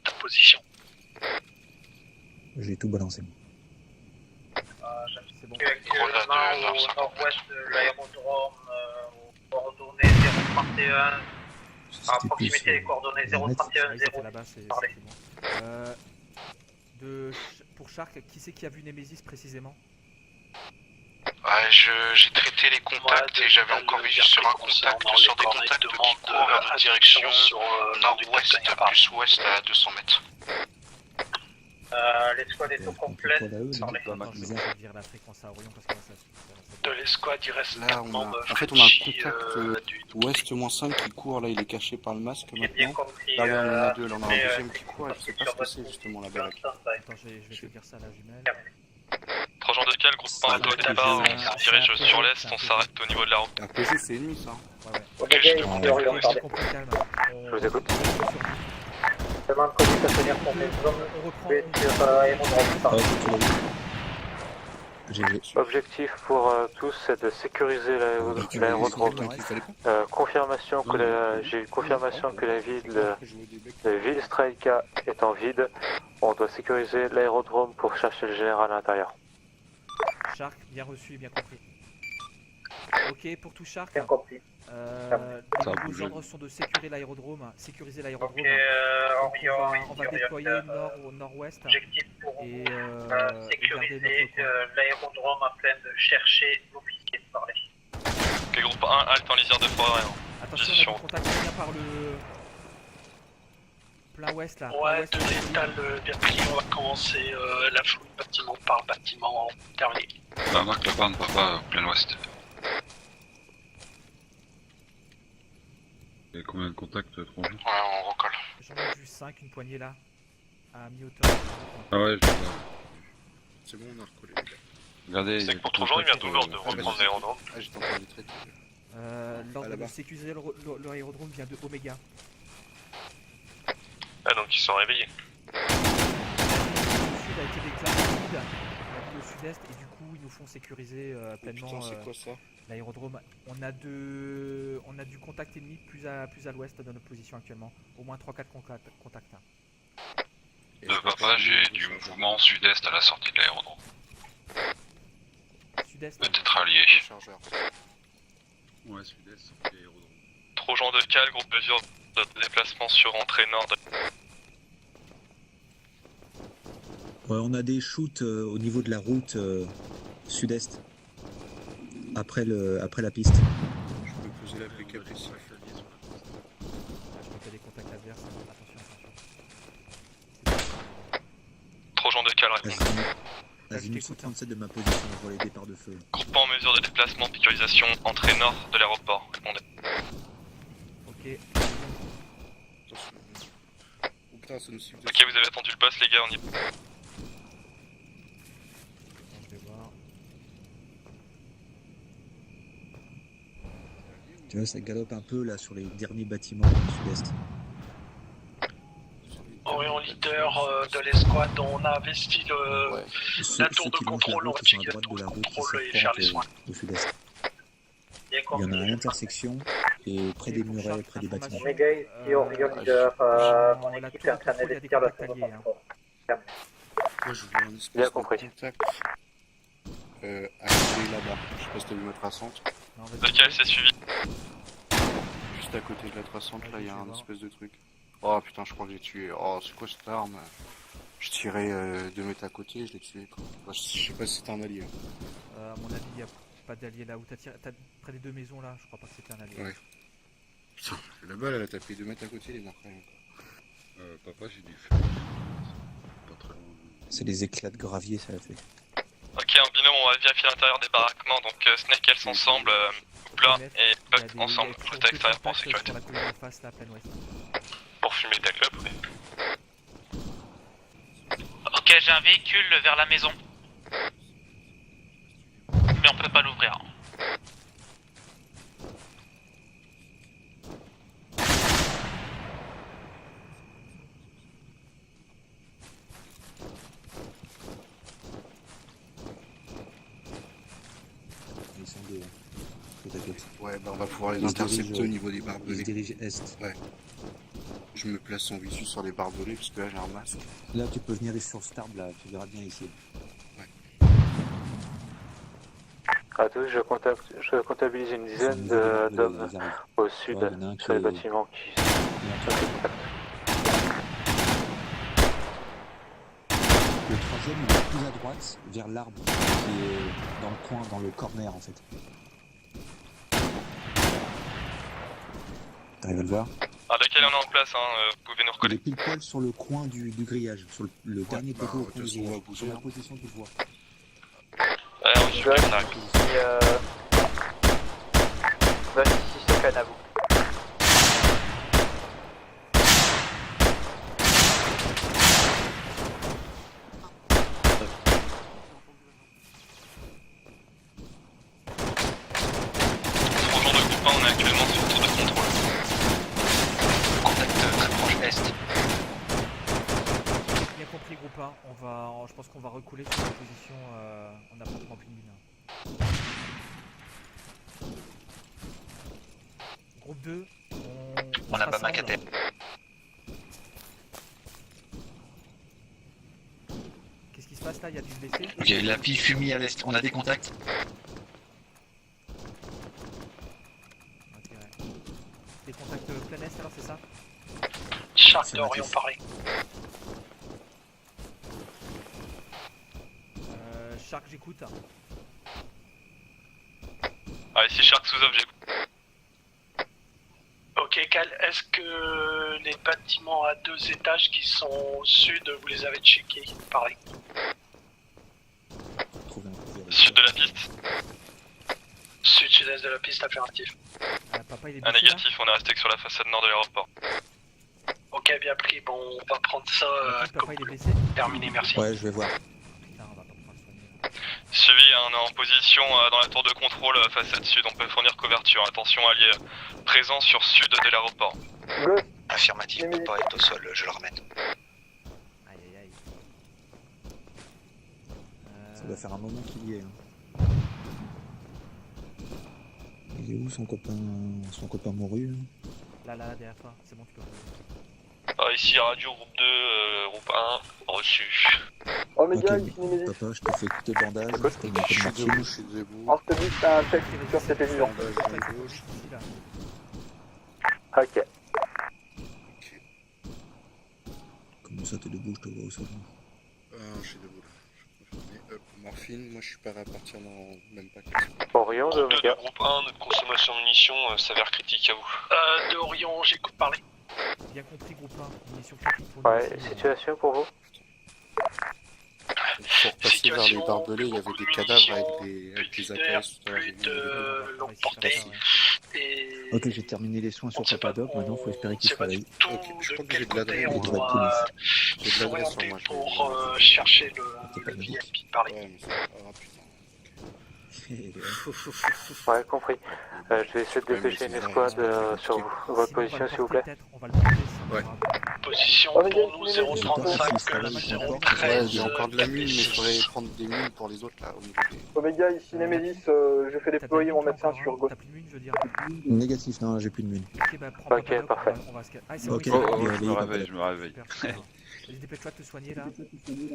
[SPEAKER 9] ta position.
[SPEAKER 4] J'ai tout balancé.
[SPEAKER 2] C'est bon.
[SPEAKER 5] Actuellement au nord-ouest de l'aérodrome, aux coordonnées 031, à proximité des coordonnées 031 0.
[SPEAKER 2] Là-bas, c'est bon. Pour Shark, qui c'est qui a vu Nemesis précisément?
[SPEAKER 7] Ouais, j'ai traité les contacts et j'avais encore vu sur un contact, sur des contacts qui courent vers notre direction nord-ouest plus ouest à 200 mètres.
[SPEAKER 5] L'escouade est au complète.
[SPEAKER 2] Je vire la fréquence à Orion parce que là, ça...
[SPEAKER 9] De l'escouade, il reste
[SPEAKER 11] Là, on a, en fait, on a un contact ouest-moins-5 qui court, là il est caché par le masque maintenant. Là, ouais, on en a deux, là on a un deuxième qui court, et je sais pas ce que c'est justement la baraque.
[SPEAKER 2] Attends, je vais te dire ça à la jumelle.
[SPEAKER 8] 3 gens de cal, groupe 1 au départ, on se dirige sur l'est, on s'arrête au niveau de la route.
[SPEAKER 11] RPG c'est ennemi ça.
[SPEAKER 5] Ok,
[SPEAKER 1] Je vous écoute.
[SPEAKER 5] Demande conduite à tenir pour mes hommes sur aérodrome.
[SPEAKER 1] Objectif pour tous, c'est de sécuriser l'aérodrome. Confirmation que j'ai eu confirmation que la ville Strelka est en vide. On doit sécuriser l'aérodrome pour chercher le général à l'intérieur.
[SPEAKER 2] Shark, bien reçu, bien compris. Ok, pour tout Shark.
[SPEAKER 5] Bien compris.
[SPEAKER 2] Les ordres sont de sécuriser l'aérodrome.
[SPEAKER 5] Ok,
[SPEAKER 2] On va déployer nord au nord-ouest.
[SPEAKER 5] Objectif pour
[SPEAKER 2] et
[SPEAKER 5] sécuriser l'aérodrome afin de chercher l'officier de parler.
[SPEAKER 8] Ok, groupe 1, halte en lisière de forêt.
[SPEAKER 2] Attention, on a contact bien par le plein ouest là.
[SPEAKER 9] Ouais, de l'étal bien pris, on va commencer la fouille bâtiment par bâtiment en dernier.
[SPEAKER 6] Bah, marque là-bas, ne va pas plein ouest. Il y a combien de contacts, 3 jours?
[SPEAKER 7] Ouais, on recolle.
[SPEAKER 2] J'en ai vu 5, une poignée là, à mi-hauteur.
[SPEAKER 6] Ah ouais, je sais pas.
[SPEAKER 11] C'est bon, on a recollé.
[SPEAKER 6] Regardez,
[SPEAKER 8] c'est que pour 3 jours, il vient toujours de reprendre l'aérodrome.
[SPEAKER 11] Ah, j'étais en train de traiter.
[SPEAKER 2] L'ordre de sécuriser l'aérodrome vient de Omega.
[SPEAKER 8] Ah, donc ils sont réveillés.
[SPEAKER 2] Le sud a été déclaré vide, au sud-est, et du coup, ils nous font sécuriser pleinement l'aérodrome. On a du contact ennemi plus à l'ouest de notre position actuellement. Au moins 3-4 contacts.
[SPEAKER 6] De papa, j'ai du mouvement sud-est à la sortie de l'aérodrome.
[SPEAKER 2] Sud-est.
[SPEAKER 6] Peut-être allié. Ouais, sud-est, sortie de l'aérodrome.
[SPEAKER 8] 3 gens de cal, groupe mesure de déplacement sur entrée nord.
[SPEAKER 4] Ouais, on a des shoots au niveau de la route sud-est. Après la piste.
[SPEAKER 11] Je peux poser la PK précis.
[SPEAKER 2] Je crois qu'il y a des contacts adverses. Attention.
[SPEAKER 8] 3 gens de cal, répondent.
[SPEAKER 4] Azimut 137 de ma position, je vois les départs de feu.
[SPEAKER 8] Groupe en mesure de déplacement, piquerisation, entrée nord de l'aéroport, répondez.
[SPEAKER 2] Ok.
[SPEAKER 11] Oh putain, ça nous cible.
[SPEAKER 8] Ok, vous avez attendu le boss, les gars, on y est.
[SPEAKER 2] Je vais voir.
[SPEAKER 4] Tu vois, ça galope un peu là sur les derniers bâtiments du sud-est.
[SPEAKER 5] leader de l'escouade, on a investi la tour de contrôle, on va checker la tour de contrôle et faire les soins.
[SPEAKER 4] Au sud-est. Il y en a à l'intersection et près des murets, près des bâtiments.
[SPEAKER 10] Omega ici, Orion leader, mon équipe est en train d'investir la tour de contrôle.
[SPEAKER 11] Moi je vois un espèce de contact à côté là-bas. Je sais pas si t'as vu ma traçante.
[SPEAKER 8] Lequel c'est suivi?
[SPEAKER 11] Juste à côté de la traçante là, il y a un espèce de truc. Oh putain, je crois que j'ai tué. Oh, c'est quoi cette arme? Je tirais 2 mètres à côté, je l'ai tué quoi. Enfin, je sais pas si c'était un allié.
[SPEAKER 2] À mon avis, il n'y a pas d'allié là où t'as tiré. Près des 2 maisons là, je crois pas que c'était un allié.
[SPEAKER 11] Ouais. Putain, la balle elle a tapé 2 mètres à côté, les marqués.
[SPEAKER 6] Papa, j'ai du feu.
[SPEAKER 4] C'est des éclats de gravier, ça a fait.
[SPEAKER 8] Ok, en binôme, on va vérifier l'intérieur des baraquements. Donc Snake, elles ensemble, Oupla et Buck ensemble, juste à l'extérieur pour sécurité. Pour fumer ta clope, oui.
[SPEAKER 9] Ok, j'ai un véhicule vers la maison. Mais on peut pas l'ouvrir.
[SPEAKER 4] Ils sont deux, t'inquiète.
[SPEAKER 11] Ouais, bah on va pouvoir les intercepter au niveau des barbelés.
[SPEAKER 4] Ils se dirigent est.
[SPEAKER 11] Ouais. Je me place en visu sur les barbelés parce que là j'ai un masque.
[SPEAKER 4] Là, tu peux venir sur cet arbre là, tu verras bien ici.
[SPEAKER 1] À tous, je comptabilise une dizaine d'hommes au sud, sur les bâtiments qui sont en contact.
[SPEAKER 4] Le troisième, il est plus à droite, vers l'arbre, qui est dans le coin, dans le corner en fait. T'arrives à le voir?
[SPEAKER 8] Ah, lequel on est en place, hein, vous pouvez nous
[SPEAKER 4] Il
[SPEAKER 8] reconnaître.
[SPEAKER 4] est pile poil sur le coin du grillage, sur le dernier poteau au coin du grillage, sur la position qu'il voit.
[SPEAKER 8] Ouais, je suis là, ça arrive.
[SPEAKER 10] Vas-y, si c'est fait à vous.
[SPEAKER 8] Bonjour de groupe 1, on est actuellement sur tour de contrôle.
[SPEAKER 12] Contact très proche est.
[SPEAKER 2] Bien compris, groupe 1, je pense qu'on va recouler sur la position en appartement pingouin. Groupe 2,
[SPEAKER 12] On a pas Mac à terre.
[SPEAKER 2] Qu'est-ce qui se passe là? Il y a du blessé?
[SPEAKER 12] Ok, la pile fumée à l'est, on a des contacts.
[SPEAKER 2] Ok, ouais. Des contacts plein est alors, c'est ça?
[SPEAKER 5] Shark d'Orion, pareil.
[SPEAKER 2] Shark, j'écoute.
[SPEAKER 8] Ah, ici Shark sous off, j'écoute.
[SPEAKER 5] Ok, Cal, est-ce que les bâtiments à 2 étages qui sont au sud, vous les avez checkés? Pareil.
[SPEAKER 8] Sud de la piste.
[SPEAKER 5] Sud-sud-est de la piste, affirmatif.
[SPEAKER 2] Papa, il est
[SPEAKER 8] Un négatif, on est resté que sur la façade nord de l'aéroport.
[SPEAKER 5] Ok, bien pris, bon, on va prendre ça.
[SPEAKER 2] Papa, il est blessé?
[SPEAKER 5] Terminé, merci.
[SPEAKER 4] Ouais, je vais voir.
[SPEAKER 8] Suivi, on est en position dans la tour de contrôle, façade sud, on peut fournir couverture. Attention, allié présent sur sud de l'aéroport.
[SPEAKER 12] Affirmatif, papa est au sol, je le ramène.
[SPEAKER 2] Aïe aïe aïe.
[SPEAKER 4] Ça doit faire un moment qu'il y est. Il est où son copain mouru?
[SPEAKER 2] Là, derrière toi, c'est bon, tu peux revenir.
[SPEAKER 8] Ah, ici radio groupe 2, groupe 1, reçu.
[SPEAKER 3] Omega,
[SPEAKER 4] Ok,
[SPEAKER 3] ici Némésis.
[SPEAKER 4] papa, je te fais tes bandages, je te mets
[SPEAKER 11] Je
[SPEAKER 4] tes
[SPEAKER 11] suis
[SPEAKER 4] morphine.
[SPEAKER 11] debout, je suis debout.
[SPEAKER 3] En tenue, t'as un check sur cette évidence.
[SPEAKER 11] Bandage à gauche.
[SPEAKER 2] Ici, là.
[SPEAKER 1] Ok.
[SPEAKER 4] Comment ça, t'es debout? Je te vois au sol.
[SPEAKER 11] Je suis debout là. Je confirme. Hop, morphine, moi je suis pas à partir dans même pas 15 secondes.
[SPEAKER 1] Orion de
[SPEAKER 8] Groupe 2 de
[SPEAKER 1] Omega.
[SPEAKER 8] groupe 1, notre consommation de munitions s'avère critique à vous.
[SPEAKER 5] De Orion, j'écoute parler.
[SPEAKER 2] Bien compris, groupe 1, munition critique pour nous.
[SPEAKER 1] Ouais, situation pour vous?
[SPEAKER 11] Pour passer vers les barbelés, il y avait des cadavres avec des APS tout à l'heure. J'ai vu
[SPEAKER 5] de longue portée. Et...
[SPEAKER 4] Ok, j'ai terminé les soins sur Papa Doc, maintenant faut espérer qu'il se réveille.
[SPEAKER 11] Ok, je crois que j'ai de l'adresse.
[SPEAKER 4] Il devrait être police.
[SPEAKER 11] J'ai de l'adresse sur moi.
[SPEAKER 5] pour chercher le VIP, pareil.
[SPEAKER 11] Ouais, mais c'est... Ah putain.
[SPEAKER 1] Ouais, compris. Je vais essayer de dépêcher une escouade sur votre position, s'il vous plaît.
[SPEAKER 2] On va le prendre.
[SPEAKER 11] Ouais.
[SPEAKER 9] position
[SPEAKER 3] Oh, mais
[SPEAKER 9] pour
[SPEAKER 3] il
[SPEAKER 9] nous,
[SPEAKER 3] y a une
[SPEAKER 9] 035,
[SPEAKER 11] Ouais, j'ai
[SPEAKER 9] 013.
[SPEAKER 11] encore de la mine, mais il faudrait prendre des mines pour les autres là. Au niveau des...
[SPEAKER 3] Omega, ici Nemesis, je fais déployer mon médecin sur Ghost.
[SPEAKER 2] T'as plus de mine, je veux dire.
[SPEAKER 4] Négatif, non, j'ai plus de mine.
[SPEAKER 2] Ok, bah prends
[SPEAKER 1] Ok,
[SPEAKER 2] pas Doc,
[SPEAKER 1] parfait.
[SPEAKER 2] on va se calmer. Ah, c'est
[SPEAKER 4] Ok,
[SPEAKER 2] bon,
[SPEAKER 6] Oh,
[SPEAKER 2] il
[SPEAKER 6] oh,
[SPEAKER 2] s'est
[SPEAKER 6] je me réveille, je me réveille.
[SPEAKER 2] Super, super. Vas-y, dépêche-toi de te soigner là.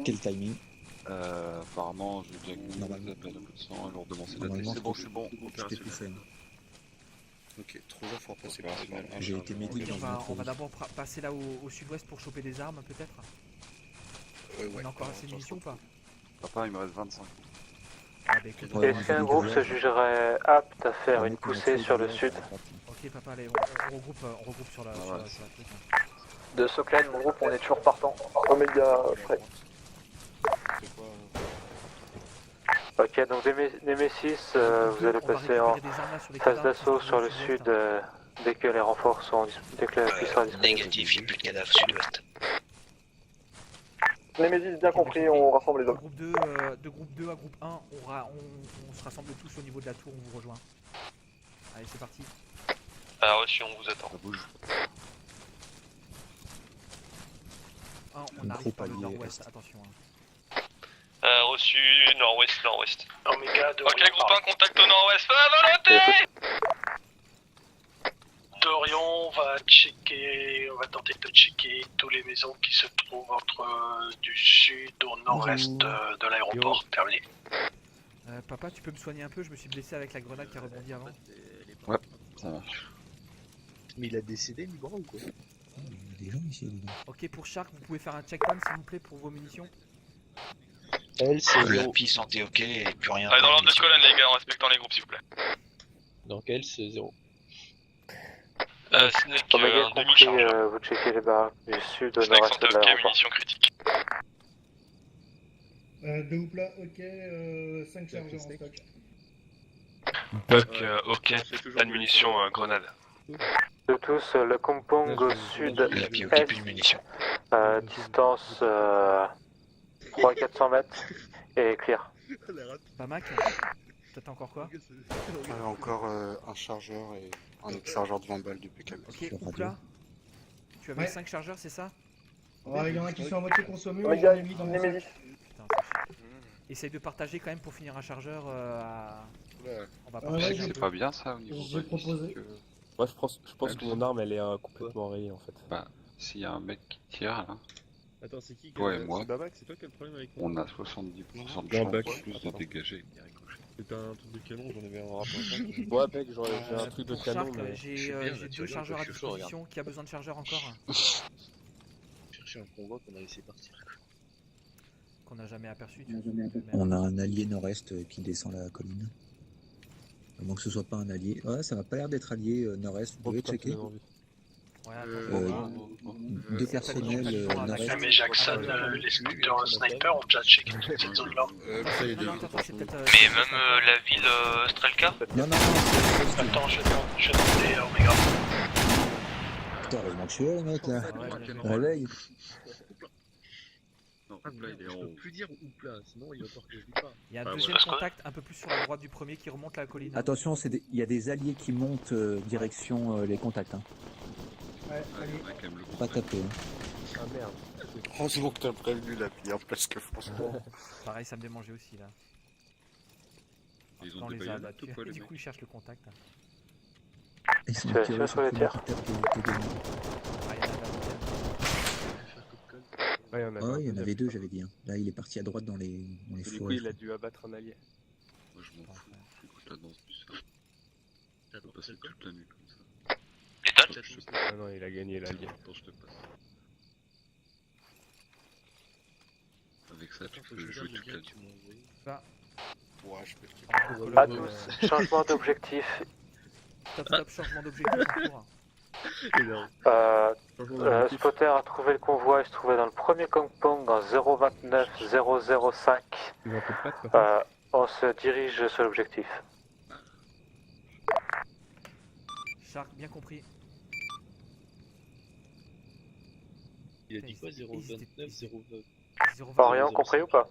[SPEAKER 4] Quel timing?
[SPEAKER 6] Apparemment, j'ai déjà perdu un peu de sang, lourdement sédaté.
[SPEAKER 4] Normalement,
[SPEAKER 6] C'est bon, je suis bon.
[SPEAKER 4] J'étais plus faible.
[SPEAKER 11] Ok, 3 jours, faut repasser par semaine.
[SPEAKER 4] J'ai été
[SPEAKER 2] Ok,
[SPEAKER 4] médié
[SPEAKER 2] on va d'abord passer là au sud-ouest pour choper des armes peut-être. On a encore assez de munitions ou pas?
[SPEAKER 6] Papa, il me reste 25.
[SPEAKER 2] Ah bah écoute,
[SPEAKER 1] Est-ce qu'un groupe se jugerait apte à faire une poussée sur le sud?
[SPEAKER 2] ok papa, allez, on regroupe sur la truc.
[SPEAKER 10] De Soclane, mon groupe, on est toujours partant.
[SPEAKER 3] Omega, prêt.
[SPEAKER 1] Ok, donc Nemesis, vous allez passer en phase d'assaut sur le sud dès que les renforts sont dès que la piste sera disponible.
[SPEAKER 12] Négatif, il n'y a plus de cadavres sud-ouest.
[SPEAKER 3] Nemesis, bien compris, on rassemble les hommes.
[SPEAKER 2] De groupe 2 à groupe 1, on se rassemble tous au niveau de la tour, on vous rejoint. Allez, c'est parti.
[SPEAKER 8] Reçu, on vous attend.
[SPEAKER 2] On arrive par le nord-ouest, attention.
[SPEAKER 8] Reçu, nord-ouest.
[SPEAKER 9] Omega, de
[SPEAKER 8] Ok, groupe 1, contact au nord-ouest. Volonté!
[SPEAKER 9] Dorion, on va tenter de checker toutes les maisons qui se trouvent entre du sud au nord-est de l'aéroport. Terminé.
[SPEAKER 2] Papa, tu peux me soigner un peu? Je me suis blessé avec la grenade qui a rebondi avant.
[SPEAKER 6] Ouais, ça marche.
[SPEAKER 15] Mais il a décédé, Libra ou quoi?
[SPEAKER 4] Il y a des gens ici, dedans.
[SPEAKER 2] Ok, pour Shark, vous pouvez faire un checkpoint s'il vous plaît pour vos munitions?
[SPEAKER 15] Elle, c'est
[SPEAKER 12] La
[SPEAKER 15] 0.
[SPEAKER 12] piste santé ok et plus rien.
[SPEAKER 8] Allez, dans l'ordre de colonne, les gars, en respectant les groupes, s'il vous plaît.
[SPEAKER 15] Donc elle, c'est 0.
[SPEAKER 8] Snake,
[SPEAKER 1] Omega
[SPEAKER 8] un
[SPEAKER 1] compris,
[SPEAKER 8] demi-chargeur.
[SPEAKER 1] vous checkez les barraques du sud au
[SPEAKER 8] Snake,
[SPEAKER 1] nord-est
[SPEAKER 8] santé
[SPEAKER 1] de
[SPEAKER 8] ok,
[SPEAKER 1] l'aéroport.
[SPEAKER 8] munitions critiques.
[SPEAKER 16] Deux houplas, ok, 5 chargeurs en stock.
[SPEAKER 8] Buck, ok, pas de munitions, grenade.
[SPEAKER 1] De tous, le Kompong au sud-est, distance 300-400 mètres et clear.
[SPEAKER 2] Bah Mac, toi t'as encore quoi?
[SPEAKER 11] Encore un chargeur et un autre chargeur de 20 balles de PKM.
[SPEAKER 2] Ok, Oupla, tu avais 5 chargeurs, c'est ça?
[SPEAKER 16] Ouais, il y en a qui sont à moitié consommés,
[SPEAKER 3] Oh,
[SPEAKER 16] mais j'en ai mis dans mon sac.
[SPEAKER 2] Essaye de partager quand même pour finir un chargeur on va
[SPEAKER 6] Ouais,
[SPEAKER 2] partager.
[SPEAKER 6] c'est pas bien ça au niveau
[SPEAKER 16] J'ai proposé.
[SPEAKER 13] Moi je pense que mon arme elle est complètement rayée en fait.
[SPEAKER 6] Bah, s'il y a un mec qui tire là.
[SPEAKER 13] Attends, c'est qui?
[SPEAKER 6] Toi et moi.
[SPEAKER 13] C'est Babac, c'est toi qui as le problème avec moi?
[SPEAKER 6] On a 70% de
[SPEAKER 13] Non,
[SPEAKER 6] chance
[SPEAKER 13] Bac.
[SPEAKER 6] plus de dégager.
[SPEAKER 13] C'était un truc de canon, j'en avais un rapport. Ouais, mec, j'ai un truc de
[SPEAKER 2] Pour
[SPEAKER 13] canon.
[SPEAKER 2] Shark,
[SPEAKER 13] Mais...
[SPEAKER 2] j'ai 2 chargeurs à disposition. Qui a besoin de chargeur encore?
[SPEAKER 15] Chercher un convoi qu'on a laissé partir.
[SPEAKER 2] Qu'on n'a jamais aperçu.
[SPEAKER 4] On a un allié nord-est qui descend la colline. À moins que ce soit pas un allié. Ouais, ça va pas l'air d'être allié nord-est. Vous pouvez checker. Deux personnels nord-est.
[SPEAKER 9] Mais Jackson, les scooters sniper ont déjà checké toute cette zone-là.
[SPEAKER 8] Mais même la ville Strelka?
[SPEAKER 4] Non.
[SPEAKER 9] Attends, je vais demander Omega.
[SPEAKER 4] Putain, heureusement que je suis là, les mecs, là. Réveille.
[SPEAKER 15] Je peux plus dire Oupla, sinon il va peur que je dis pas.
[SPEAKER 2] Il y a un deuxième contact un peu plus sur la droite du premier qui remonte la colline.
[SPEAKER 4] Attention, il y a des alliés qui montent direction les contacts. Hein.
[SPEAKER 16] Ouais,
[SPEAKER 4] Pas taper. Hein.
[SPEAKER 13] Ah merde.
[SPEAKER 11] Heureusement que t'as prévenu la pire parce que franchement.
[SPEAKER 2] Pareil, ça me démangeait aussi là.
[SPEAKER 6] Ils ont
[SPEAKER 2] On
[SPEAKER 6] des
[SPEAKER 2] les a
[SPEAKER 6] baïonnettes
[SPEAKER 2] abattus.
[SPEAKER 6] ou quoi,
[SPEAKER 2] Et
[SPEAKER 6] les
[SPEAKER 2] du
[SPEAKER 6] mecs
[SPEAKER 2] coup, ils cherchent le contact.
[SPEAKER 4] Ils sont
[SPEAKER 1] Tu as
[SPEAKER 4] tirés
[SPEAKER 1] sur les
[SPEAKER 4] tous
[SPEAKER 1] tirs.
[SPEAKER 2] Ah, il y en a
[SPEAKER 13] Ouais,
[SPEAKER 4] il y en avait deux, j'avais dit. Hein. Là, il est parti à droite dans les
[SPEAKER 13] Du coup,
[SPEAKER 4] forêts.
[SPEAKER 13] il a dû abattre un allié.
[SPEAKER 6] Moi je m'en fous, j'écoute la danse du sol. Je peux passer toute la nuit comme ça.
[SPEAKER 8] Létal?
[SPEAKER 13] Ah non, il a gagné l'allié.
[SPEAKER 6] Attends, je te passe. Avec ça, tu peux jouer toute la nuit.
[SPEAKER 2] Ça.
[SPEAKER 11] Ouais, je peux
[SPEAKER 1] À tous, changement d'objectif.
[SPEAKER 2] Top, changement d'objectif en cours.
[SPEAKER 1] Spotter a trouvé le convoi, il se trouvait dans le premier Kompong en 029-005. On se dirige sur l'objectif.
[SPEAKER 2] Shark, bien compris.
[SPEAKER 15] Il a dit quoi? 029, 029.
[SPEAKER 1] Orient, compris ou pas?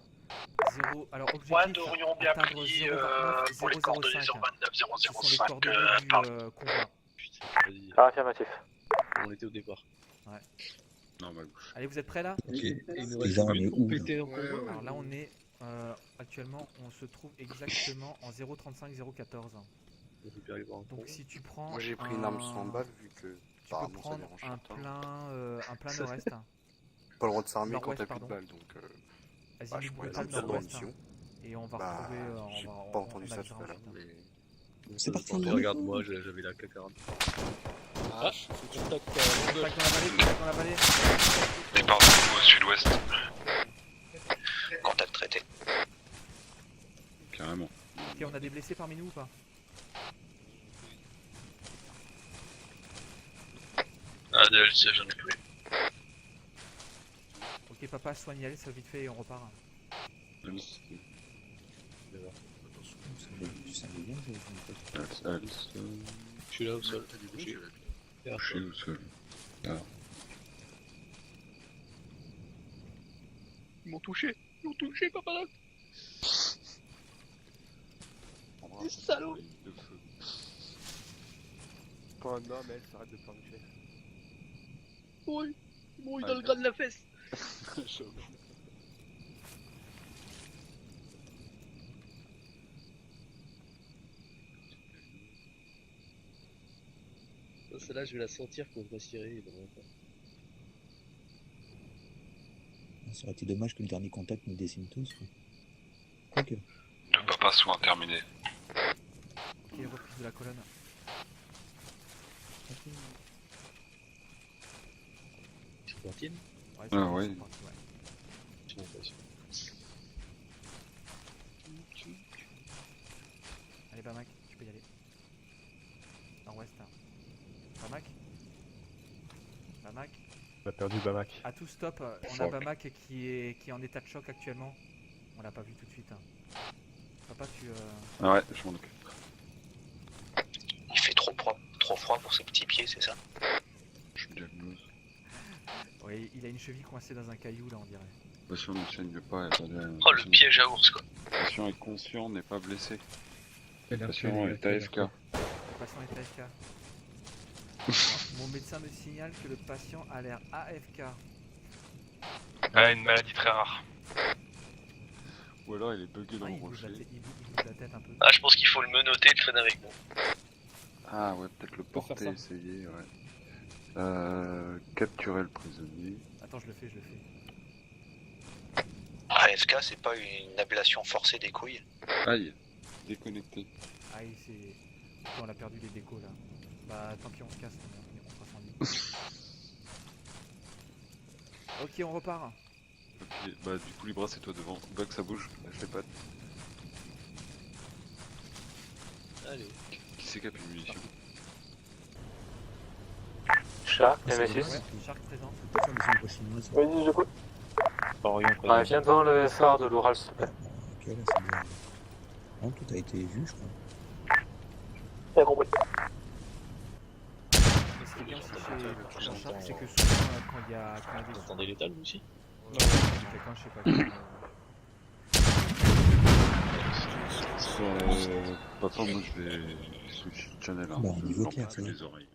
[SPEAKER 2] 0. Alors, objectif.
[SPEAKER 9] Ouais, Dorion bien
[SPEAKER 2] atteindre
[SPEAKER 9] pris
[SPEAKER 2] 029,
[SPEAKER 9] pour les coordonnées
[SPEAKER 2] 005.
[SPEAKER 9] 029,
[SPEAKER 2] Ce sont les
[SPEAKER 9] 005
[SPEAKER 2] coordonnées
[SPEAKER 9] par
[SPEAKER 2] du convoi.
[SPEAKER 15] Putain, vas-y.
[SPEAKER 1] Affirmatif.
[SPEAKER 15] On était au départ.
[SPEAKER 2] Ouais.
[SPEAKER 6] Non, ma gauche.
[SPEAKER 2] Allez, vous êtes prêts là?
[SPEAKER 4] Et là, on est où là
[SPEAKER 2] Alors là, on est actuellement, on se trouve exactement en 035 014. Donc si tu prends.
[SPEAKER 11] Moi j'ai pris une arme sans balle vu que.
[SPEAKER 2] Tu peux prendre un plein nord-est.
[SPEAKER 11] Pas le droit de s'armer quand t'as plus de balles donc.
[SPEAKER 2] Vas-y, brutal nord-ouest. Et on va retrouver.
[SPEAKER 11] J'ai pas entendu ça tout à l'heure.
[SPEAKER 4] C'est parti.
[SPEAKER 15] Regarde-moi, j'avais la K40. Ah, contact
[SPEAKER 2] dans la vallée.
[SPEAKER 8] Départ de nous au sud-ouest.
[SPEAKER 12] Contact traité.
[SPEAKER 6] Carrément.
[SPEAKER 2] Ok, on a des blessés parmi nous ou pas?
[SPEAKER 9] ADLC, j'en ai plus.
[SPEAKER 2] Ok, papa, soigne elle, ça vite fait et on repart.
[SPEAKER 15] Je suis là au sol.
[SPEAKER 6] Je suis au sol. Ah.
[SPEAKER 15] Ils m'ont touché, papa là. Des salauds.
[SPEAKER 13] Quand un homme, elle s'arrête de plancher.
[SPEAKER 15] Oui, ils m'ont eu dans le gras de la fesse. Celle-là, je vais la sentir quand je vais tirer.
[SPEAKER 4] Ça aurait été dommage que le dernier contact nous décime tous. Quoique.
[SPEAKER 8] Le papa soit terminé.
[SPEAKER 2] Ok, reprise de la colonne.
[SPEAKER 15] C'est parti?
[SPEAKER 2] Ouais,
[SPEAKER 6] ah ouais.
[SPEAKER 2] Allez, Bamak, tu peux y aller. Nord-ouest. Bamak. Bamak.
[SPEAKER 13] On a perdu Bamak.
[SPEAKER 2] À tout stop, on a Bamak qui est en état de choc actuellement. On l'a pas vu tout de suite. Papa, tu.
[SPEAKER 6] Ah ouais, je m'en occupe.
[SPEAKER 12] Il fait trop froid pour ses petits pieds, c'est ça?
[SPEAKER 6] Je me diagnose.
[SPEAKER 2] Oui, il a une cheville coincée dans un caillou là, on dirait.
[SPEAKER 6] Patient ne saigne pas, attendez.
[SPEAKER 9] Oh, le piège à ours quoi.
[SPEAKER 6] Patient est conscient, n'est pas blessé. Patient est AFK.
[SPEAKER 2] Le patient est AFK. Mon médecin me signale que le patient a l'air AFK.
[SPEAKER 8] Ah, une maladie très rare.
[SPEAKER 6] Ou alors il est bugué dans le
[SPEAKER 2] Il bouge
[SPEAKER 6] rocher.
[SPEAKER 2] il bouge la tête un peu.
[SPEAKER 9] Ah, je pense qu'il faut le menotter et le traîner avec nous.
[SPEAKER 6] Ah ouais, peut-être le porter, essayer, ouais. Capturer le prisonnier.
[SPEAKER 2] Attends, je le fais.
[SPEAKER 12] AFK, c'est pas une ablation forcée des couilles?
[SPEAKER 6] Aïe, déconnecté.
[SPEAKER 2] Aïe, c'est. On a perdu les décos là. Bah tant pis, on se casse, on fera sans lui. Ok, on repart.
[SPEAKER 6] Ok, bah du coup Libra c'est toi devant. Bug ça bouge, lâche les pattes.
[SPEAKER 15] Allez.
[SPEAKER 6] Qui c'est qui a plus de munitions?
[SPEAKER 1] Shark,
[SPEAKER 2] Ouais,
[SPEAKER 1] M6.
[SPEAKER 2] Shark présent.
[SPEAKER 3] Vas-y, j'écoute.
[SPEAKER 1] Ouais, viens devant le phare de l'Oural, s'il te plaît.
[SPEAKER 4] Ok, là c'est bien. Non, tout a été vu, je crois.
[SPEAKER 3] Bien compris.
[SPEAKER 2] Mais ce qui est bien aussi chez Shark, c'est que souvent quand il y a des.
[SPEAKER 15] Vous entendez l'étal vous aussi?
[SPEAKER 2] Non, quelqu'un, je sais pas.
[SPEAKER 6] Papa, moi je vais switch channel.
[SPEAKER 4] Bon, niveau clair, c'est
[SPEAKER 6] les
[SPEAKER 4] vrai.
[SPEAKER 6] oreilles.